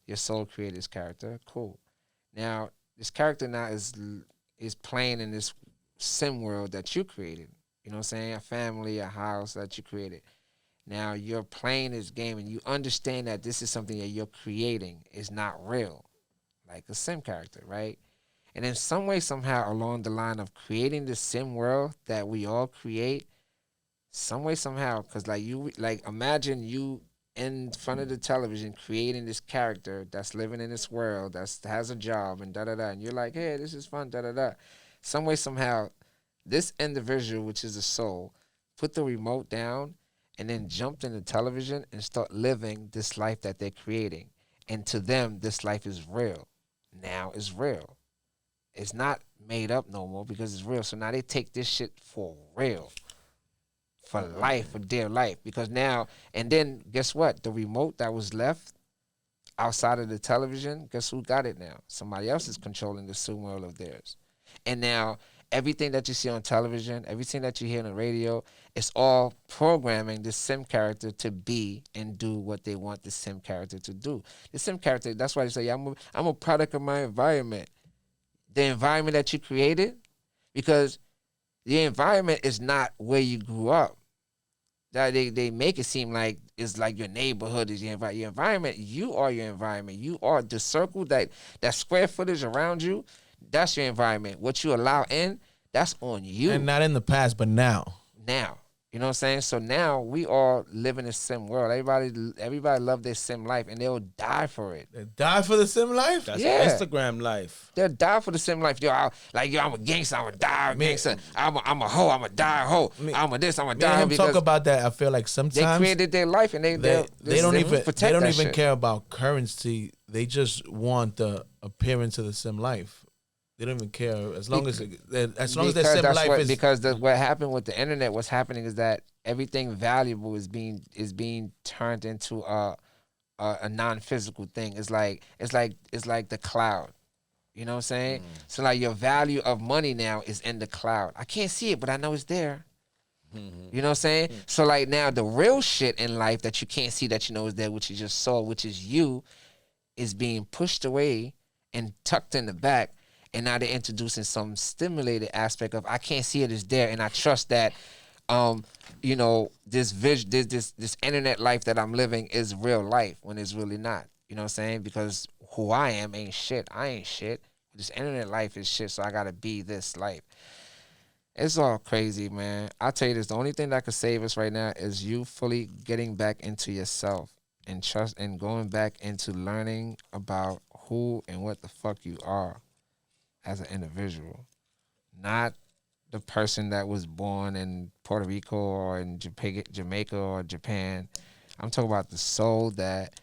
Your soul created this character. Cool. Now this character now is playing in this sim world that you created. You know what I'm saying? A family, a house that you created. Now you're playing this game and you understand that this is something that you're creating is not real, like a sim character, right? And in some way, somehow, along the line of creating this sim world that we all create, some way, somehow, because imagine you in front of the television creating this character that's living in this world that has a job and da da da, and you're like, hey, this is fun, da da da. Some way, somehow, this individual, which is the soul, put the remote down and then jumped in the television and start living this life that they're creating. And to them, this life is real. Now it's real. It's not made up no more because it's real. So now they take this shit for real. for life, for dear life. Because now, and then guess what? The remote that was left outside of the television, guess who got it now? Somebody else is controlling the sim world of theirs. And now everything that you see on television, everything that you hear on the radio, it's all programming the sim character to be and do what they want the sim character to do. The sim character, that's why they say, I'm a product of my environment. The environment that you created, because the environment is not where you grew up. That they make it seem like it's like your neighborhood is your environment. Your environment, you are your environment. You are the circle, that square footage around you, that's your environment. What you allow in, that's on you. And not in the past, but now. Now. You know what I'm saying? So now we all live in a sim world. Everybody love their sim life, and they'll die for it. They die for the sim life? That's Yeah. Instagram life. They'll die for the sim life. Yo, I'm a gangster. I'm a die gangster. I'm a hoe. I'm a die hoe. I'm a this. I'm a Me die. and him talk about that. I feel like they sometimes created their life, and they don't even protect that shit. care about currency. They just want the appearance of the sim life. They don't even care as long as their sim life is. Because what happened with the internet, what's happening is that everything valuable is being turned into a non-physical thing. It's like the cloud. You know what I'm saying? So like your value of money now is in the cloud. I can't see it, but I know it's there. You know what I'm saying? So like now the real shit in life that you can't see, that you know is there, which you just saw, which is you, is being pushed away and tucked in the back. And now they're introducing some stimulated aspect of, I can't see it is there, and I trust that, this internet life that I'm living is real life when it's really not. You know what I'm saying? Because who I am ain't shit. I ain't shit. This internet life is shit, so I gotta be this life. It's all crazy, man. I tell you this: the only thing that could save us right now is you fully getting back into yourself and trust, and going back into learning about who and what the fuck you are as an individual, not the person that was born in Puerto Rico or in Jamaica or Japan. I'm talking about the soul that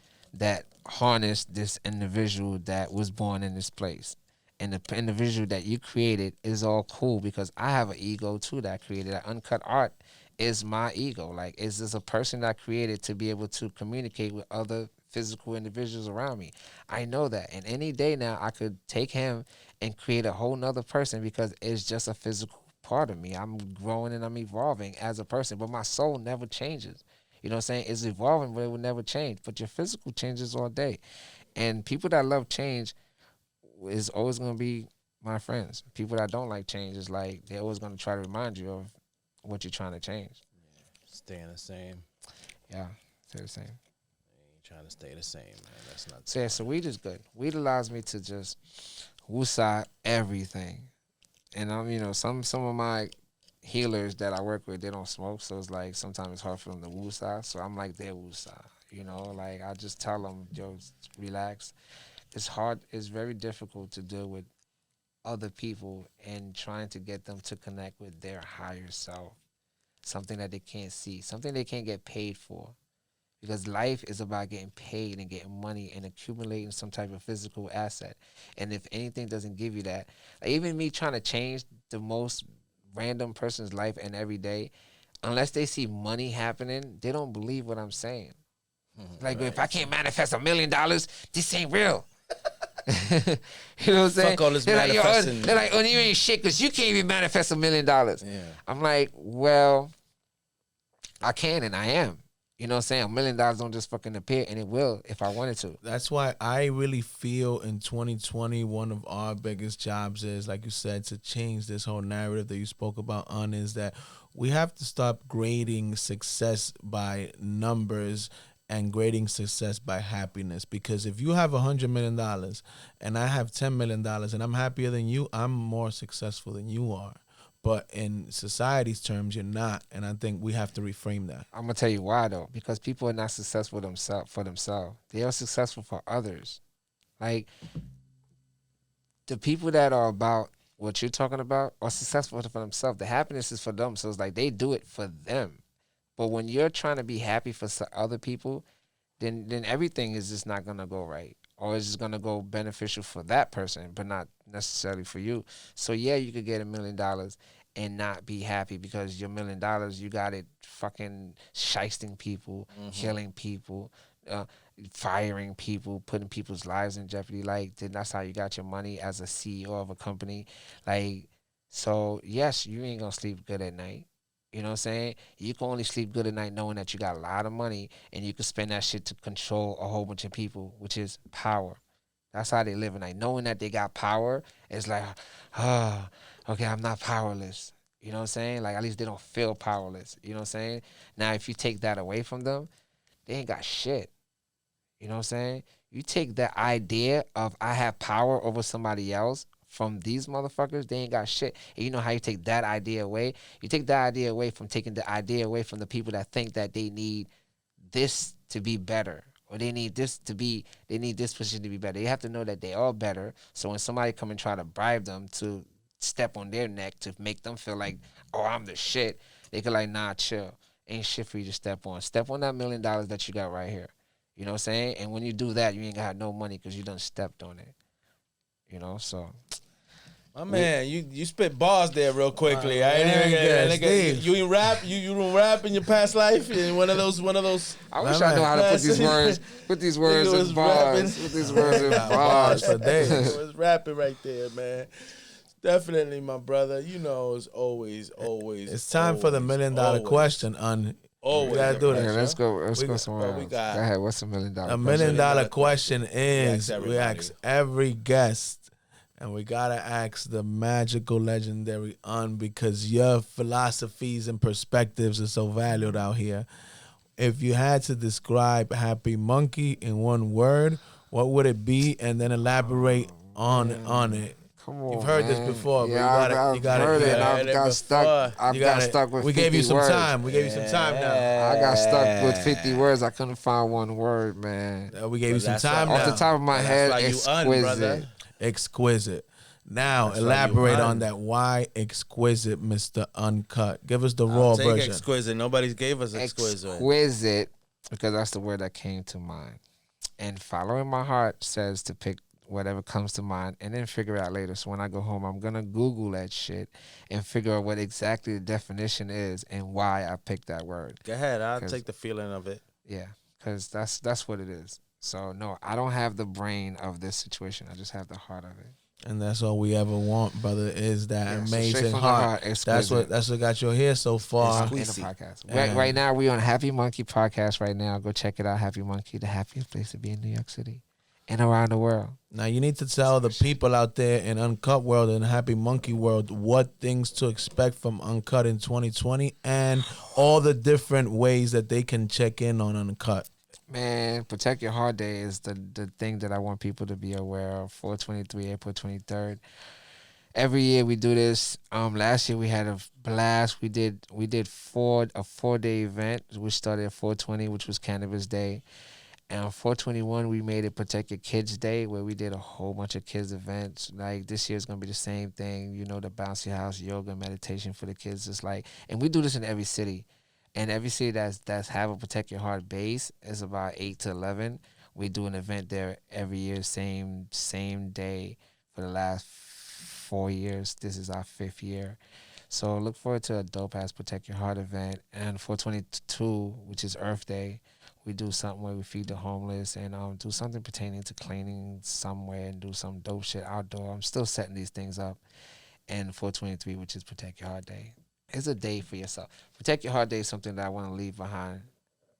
harnessed this individual that was born in this place. And the individual that you created is all cool, because I have an ego too that I created. That Uncut art is my ego. Like, it's just a person that I created to be able to communicate with other physical individuals around me. I know that. And any day now I could take him and create a whole nother person, because it's just a physical part of me. I'm growing and I'm evolving as a person, but my soul never changes. You know what I'm saying? It's evolving, but it will never change. But your physical changes all day. And people that love change is always going to be my friends. People that don't like change is like, they're always going to try to remind you of what you're trying to change. Staying the same. Yeah, stay the same. Ain't trying to stay the same, man. That's not. So yeah, so weed is good. Weed allows me to just woosah everything. And I'm, some of my healers that I work with, they don't smoke, so it's like sometimes it's hard for them to woosah. So I'm like their woosah, like I just tell them, yo, relax. It's hard. It's very difficult to deal with other people and trying to get them to connect with their higher self, something that they can't see, something they can't get paid for. Because life is about getting paid and getting money and accumulating some type of physical asset. And if anything doesn't give you that, like even me trying to change the most random person's life and every day, unless they see money happening, they don't believe what I'm saying. Like, if I can't manifest $1 million, this ain't real. You know what I'm saying? Fuck all this they're manifesting. Like, oh, you ain't shit because you can't even manifest $1 million. Yeah. I'm like, well, I can and I am. You know what I'm saying? $1 million don't just fucking appear, and it will if I wanted to. That's why I really feel in 2020, one of our biggest jobs is, like you said, to change this whole narrative that you spoke about, is that we have to stop grading success by numbers and grading success by happiness. Because if you have $100 million and I have $10 million and I'm happier than you, I'm more successful than you are. But in society's terms, you're not. And I think we have to reframe that. I'm going to tell you why, though. Because people are not successful for themselves. They are successful for others. Like, the people that are about what you're talking about are successful for themselves. The happiness is for them. So it's like they do it for them. But when you're trying to be happy for other people, then everything is just not going to go right. Or it's just going to go beneficial for that person, but not necessarily for you. So, yeah, you could get $1 million and not be happy because your $1 million, you got it fucking shysting people, killing people, firing people, putting people's lives in jeopardy. Like, then that's how you got your money as a CEO of a company. Like, so yes, you ain't gonna sleep good at night. You know what I'm saying? You can only sleep good at night knowing that you got a lot of money and you can spend that shit to control a whole bunch of people, which is power. That's how they live at night. Knowing that they got power, it's like, okay, I'm not powerless. You know what I'm saying? Like, at least they don't feel powerless. You know what I'm saying? Now, if you take that away from them, they ain't got shit. You know what I'm saying? You take that idea of I have power over somebody else from these motherfuckers, they ain't got shit. And you know how you take that idea away? You take that idea away from taking the idea away from the people that think that they need this to be better. Or they need this position to be better. You have to know that they are better. So when somebody come and try to bribe them to step on their neck to make them feel like, oh, I'm the shit, they could like, nah, chill. Ain't shit for you to step on. Step on that $1 million that you got right here. You know what I'm saying? And when you do that, you ain't got no money because you done stepped on it. You know, so. My man, you spit bars there real quickly. I ain't even you rap. You rap in your past life. In one of those. I wish I knew how to put these words in bars. Put these words in bars for days. It was rapping right there, man. Definitely, my brother. You know, it's always. It's time for the $1 million question. Always. We gotta do that. Yeah, let's go somewhere else. Go ahead. What's $1 million? $1 million question is we everybody. ask every guest, and we gotta ask the magical, legendary because your philosophies and perspectives are so valued out here. If you had to describe Happy Monkey in one word, what would it be? And then elaborate on it. Come on, You've heard man. this before, but Yeah, you got heard it. it. I've got stuck with 50 We gave you some words. time. We gave you some time now. I got stuck with 50 words. I couldn't find one word, man. We gave you some that's time why- now. Off the top of my head, why you exquisite. brother. Exquisite. Now, That's why elaborate you on un. that. Why exquisite, Mr. Uncut? Give us the I'll raw take version. exquisite. Nobody gave us exquisite. Exquisite, because that's the word that came to mind. And following my heart says to pick whatever comes to mind and then figure it out later. So when I go home, I'm going to Google that shit and figure out what exactly the definition is and why I picked that word. Go ahead. I'll take the feeling of it. Yeah, because that's what it is. So, no, I don't have the brain of this situation. I just have the heart of it. And that's all we ever want, brother, is that Yeah, so amazing straight from the heart. heart, That's exquisite. what got you here so far. In the Squeezy. podcast. And- Right now, we on Happy Munkey Podcast right now. Go check it out. Happy Munkey, the happiest place to be in New York City and around the world. Now you need to tell the people out there in Uncut world and Happy Monkey world what things to expect from Uncut in 2020 and all the different ways that they can check in on Uncut. Man, Protect Your Heart Day is the thing that I want people to be aware of. 4/23, April 23rd. Every year we do this. Last year we had a blast. We did a 4-day event. We started at 4/20, which was Cannabis Day. And on 4/21, we made it Protect Your Kids Day, where we did a whole bunch of kids events. Like, this year's going to be the same thing. You know, the bouncy house, yoga, meditation for the kids. It's like, and we do this in every city. And every city that's have a Protect Your Heart base is about 8 to 11. We do an event there every year, same day for the last 4 years. This is our 5th year. So look forward to a dope-ass Protect Your Heart event. And 4/22, which is Earth Day, we do something where we feed the homeless and do something pertaining to cleaning somewhere and do some dope shit outdoor. I'm still setting these things up. And 4/23, which is Protect Your Heart Day. It's a day for yourself. Protect Your Heart Day is something that I want to leave behind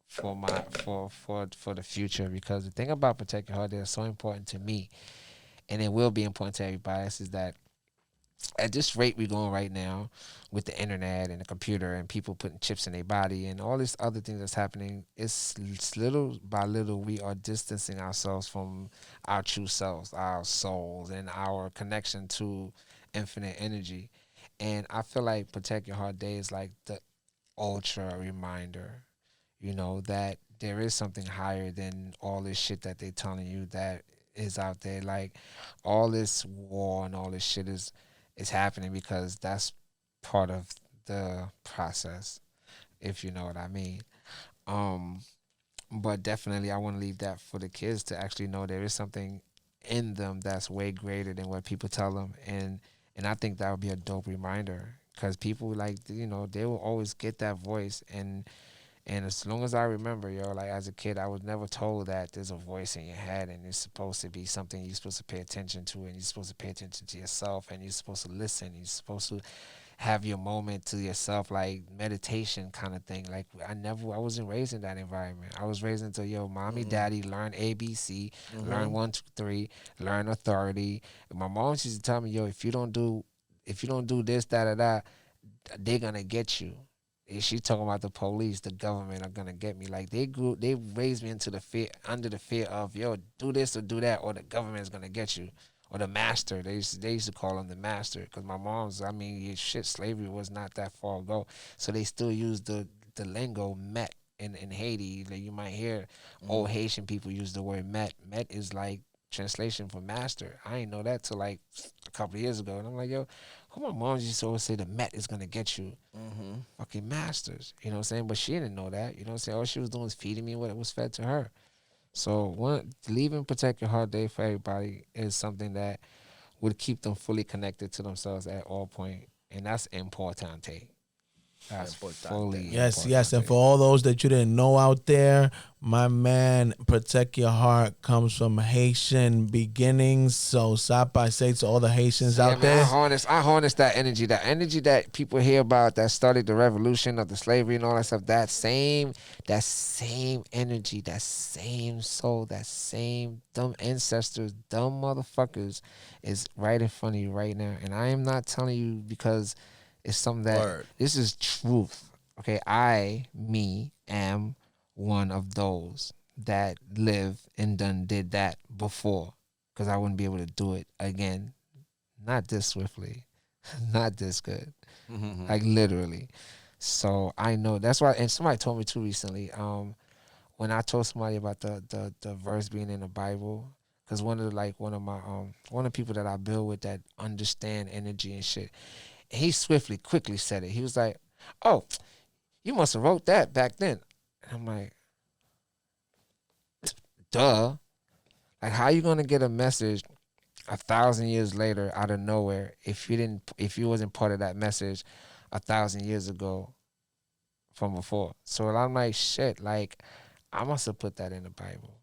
for the future, because the thing about Protect Your Heart Day is so important to me, and it will be important to everybody else, is that at this rate we're going right now with the internet and the computer and people putting chips in their body and all this other thing that's happening, it's little by little we are distancing ourselves from our true selves, our souls, and our connection to infinite energy. And I feel like Protect Your Heart Day is like the ultra reminder, you know, that there is something higher than all this shit that they're telling you that is out there. Like, all this war and all this shit is happening because that's part of the process, if you know what I mean. But definitely I want to leave that for the kids to actually know there is something in them that's way greater than what people tell them. And I think that would be a dope reminder, because people like, you know, they will always get that voice. And as long as I remember, yo, like as a kid, I was never told that there's a voice in your head and it's supposed to be something you're supposed to pay attention to, and you're supposed to pay attention to yourself, and you're supposed to listen. You're supposed to have your moment to yourself, like meditation kind of thing. Like I wasn't raised in that environment. I was raised into, yo, mommy, daddy, learn ABC, learn 1, 2, 3, learn authority. And my mom used to tell me, yo, if you don't do this, that, they're gonna get you. And she talking about the police, the government are gonna get me. Like they raised me into under the fear of, yo, do this or do that, or the government is gonna get you, or the master. They used to call him the master, because my mom's, I mean, shit, slavery was not that far ago, so they still use the lingo met in Haiti. Like you might hear old Haitian people use the word met. Met is like translation for master. I ain't know that till like a couple of years ago, and I'm like, yo, who my mom used to always say the Met is gonna get you, fucking masters, you know what I'm saying? But she didn't know that, you know what I'm saying? All she was doing was feeding me what was fed to her. So leaving Protect Your Heart Day for everybody is something that would keep them fully connected to themselves at all point, and that's importante. That's fully Yes, importante. yes. And for all those that you didn't know out there, my man, Protect Your Heart comes from Haitian beginnings. So Sapa say to all the Haitians out there. I harness that energy that people hear about that started the revolution of the slavery and all that stuff. That same energy, that same soul, that same dumb ancestors, dumb motherfuckers is right in front of you right now. And I am not telling you because it's something that this is truth. Okay, I am one of those that live and did that before, because I wouldn't be able to do it again. Not this swiftly, not this good, like literally. So I know that's why. And somebody told me too recently. When I told somebody about the verse being in the Bible, because one of the people that I build with that understand energy and shit. He quickly said it. He was like, "Oh, you must have wrote that back then." And I'm like, "Duh! Like, how you gonna get a message 1,000 years later out of nowhere if you wasn't part of that message 1,000 years ago from before?" So I'm like, "Shit! Like, I must have put that in the Bible,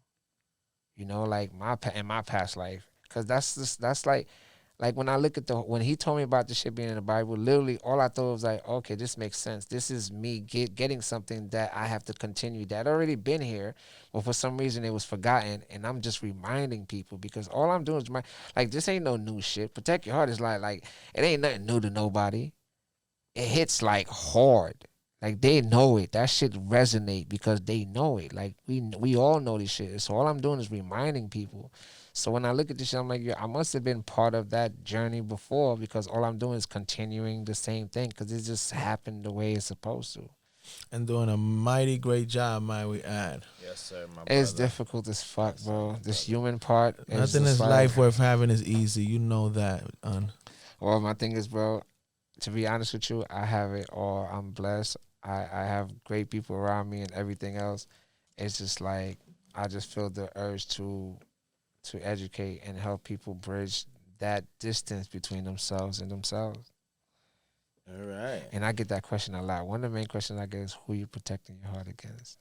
you know, like in my past life, because that's like." Like when I look at when he told me about the shit being in the Bible, literally all I thought was like, okay, this makes sense. This is me getting something that I have to continue that already been here, but for some reason it was forgotten, and I'm just reminding people, because all I'm doing is like, this ain't no new shit. Protect Your Heart is like it ain't nothing new to nobody. It hits like hard. Like they know it. That shit resonate because they know it. Like we all know this shit. So all I'm doing is reminding people. So when I look at this shit, I'm like, yeah, I must have been part of that journey before, because all I'm doing is continuing the same thing, because it just happened the way it's supposed to. And doing a mighty great job, might we add. Yes, sir, my It's brother. difficult as fuck, bro. This human part. Nothing just in life worth having is easy. You know that. Well, my thing is, bro, to be honest with you, I have it all. I'm blessed. I have great people around me and everything else. It's just like I just feel the urge to educate and help people bridge that distance between themselves and themselves. All right. And I get that question a lot. One of the main questions I get is, who you protecting your heart against?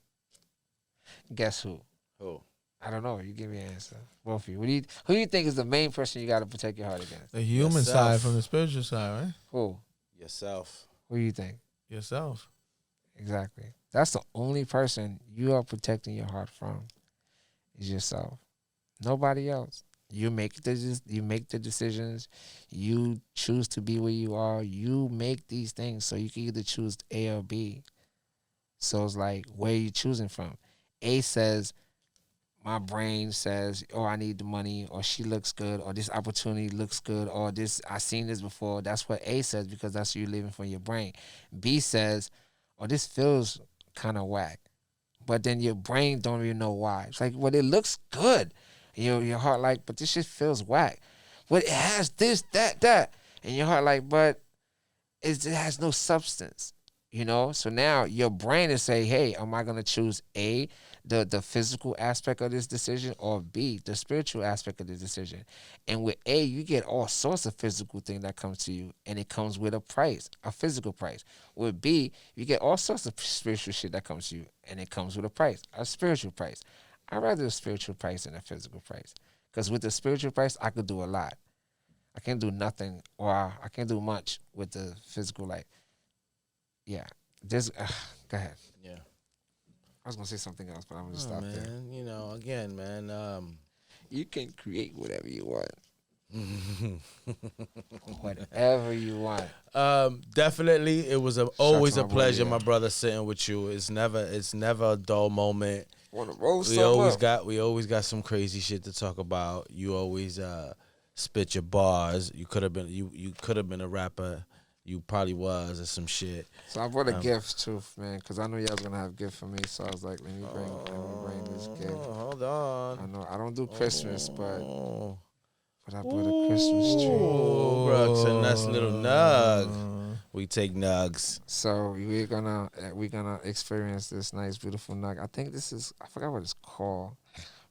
Guess who? Who? I don't know. You give me an answer. Both of you. Who do you think is the main person you got to protect your heart against? The human Yourself. side from the spiritual side, right? Who? Yourself. Who do you think? Yourself. Exactly. That's the only person you are protecting your heart from is yourself. Nobody else. You make the decisions. You choose to be where you are. You make these things, so you can either choose A or B. So it's like, where are you choosing from? A says, my brain says, oh, I need the money, or she looks good, or this opportunity looks good, or this, I seen this before. That's what A says, because that's what you're living from your brain. B says, oh, this feels kind of whack. But then your brain don't even know why. It's like, well, it looks good. Your heart like, but this shit feels whack. Well, it has this, that. And your heart like, but it has no substance, you know? So now your brain is saying, hey, am I going to choose A, the physical aspect of this decision, or B, the spiritual aspect of the decision. And with A, you get all sorts of physical thing that comes to you, and it comes with a price, a physical price. With B, you get all sorts of spiritual shit that comes to you, and it comes with a price, a spiritual price. I'd rather a spiritual price than a physical price. Because with the spiritual price, I could do a lot. I can't do nothing, or I can't do much with the physical. Like, yeah, there's. Go ahead. Yeah. I was gonna say something else, but I'm gonna stop there. Man, you know, again, man. You can create whatever you want. Whatever you want. Definitely, it was always my a boy, pleasure, yeah. my brother, sitting with you. It's never a dull moment. Want to roll We always got some crazy shit to talk about. You always spit your bars. You could have been a rapper. You probably was, or some shit. So I brought a gift too, man, because I knew y'all was gonna have a gift for me. So I was like, let me bring this gift. Hold on. I know I don't do Christmas, but I bought a Christmas tree. Oh, Brooks, and that's little Nug. We take Nugs. So we're gonna experience this nice, beautiful Nug. I think I forgot what it's called.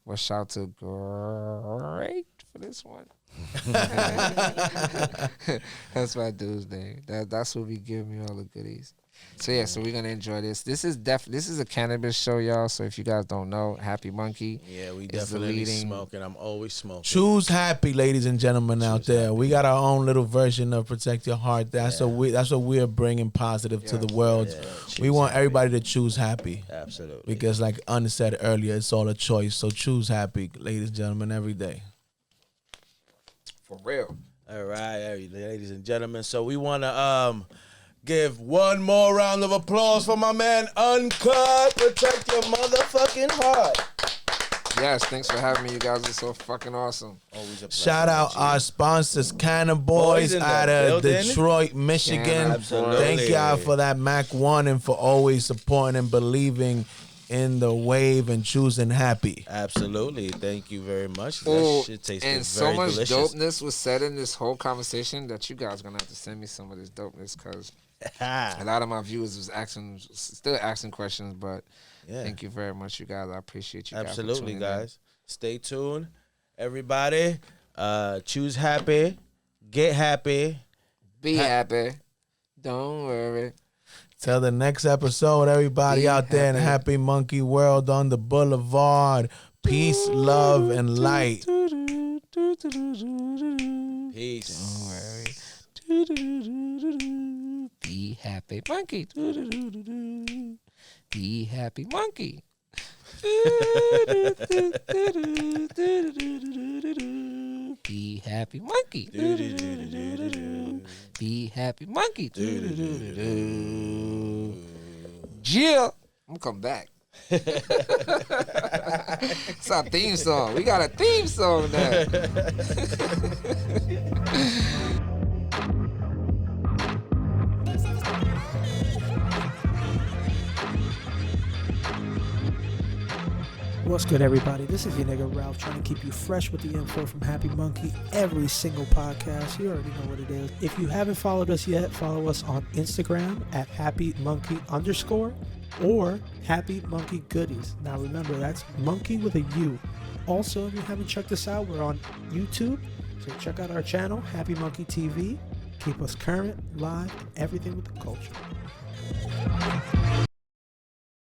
But shout to Great for this one. That's my dude's name. That's what be giving me all the goodies. So yeah, so we're gonna enjoy this. This is a cannabis show, y'all. So if you guys don't know, Happy Monkey. Yeah, we is the definitely leading- smoking. I'm always smoking. Choose happy, ladies and gentlemen out there. We got our own little version of Protect Your Heart. That's what we're bringing positive to the world. Yeah, we want everybody to choose happy. Absolutely. Because like Un said earlier, it's all a choice. So choose happy, ladies and gentlemen, every day. For real. All right, ladies and gentlemen. So we want to give one more round of applause for my man Uncut. Protect your motherfucking heart. Yes, thanks for having me. You guys are so fucking awesome. Always a pleasure. Shout out our sponsors, Cannon Boys in the out of building. Detroit, Michigan. Cannon Absolutely. Thank y'all for that Mac 1 and for always supporting and believing in the wave and choosing happy. Absolutely. Thank you very much. Oh, That shit tastes and very so much delicious. dopeness was said in this whole conversation that you guys are gonna have to send me some of this dopeness, because a lot of my viewers was still asking questions. But Yeah. thank you very much, you guys. I appreciate you. Absolutely, guys. guys. Stay tuned. Everybody, choose happy. Get happy. Be happy. Don't worry. Till the next episode, everybody Be out there in happy. Happy Monkey World on the Boulevard. Peace, love, and light. Peace. Don't worry. Be happy, monkey. Be happy, monkey. Be happy, monkey. Be happy, monkey. Jill, I'm gonna come back. It's our theme song. We got a theme song now. What's good, everybody? This is your nigga Ralph, trying to keep you fresh with the info from Happy Monkey every single podcast. You already know what it is. If you haven't followed us yet, follow us on Instagram at @HappyMonkey_ or Happy Monkey Goodies. Now remember, that's monkey with a U. Also, if you haven't checked us out, we're on YouTube. So check out our channel, Happy Monkey TV. Keep us current, live, and everything with the culture.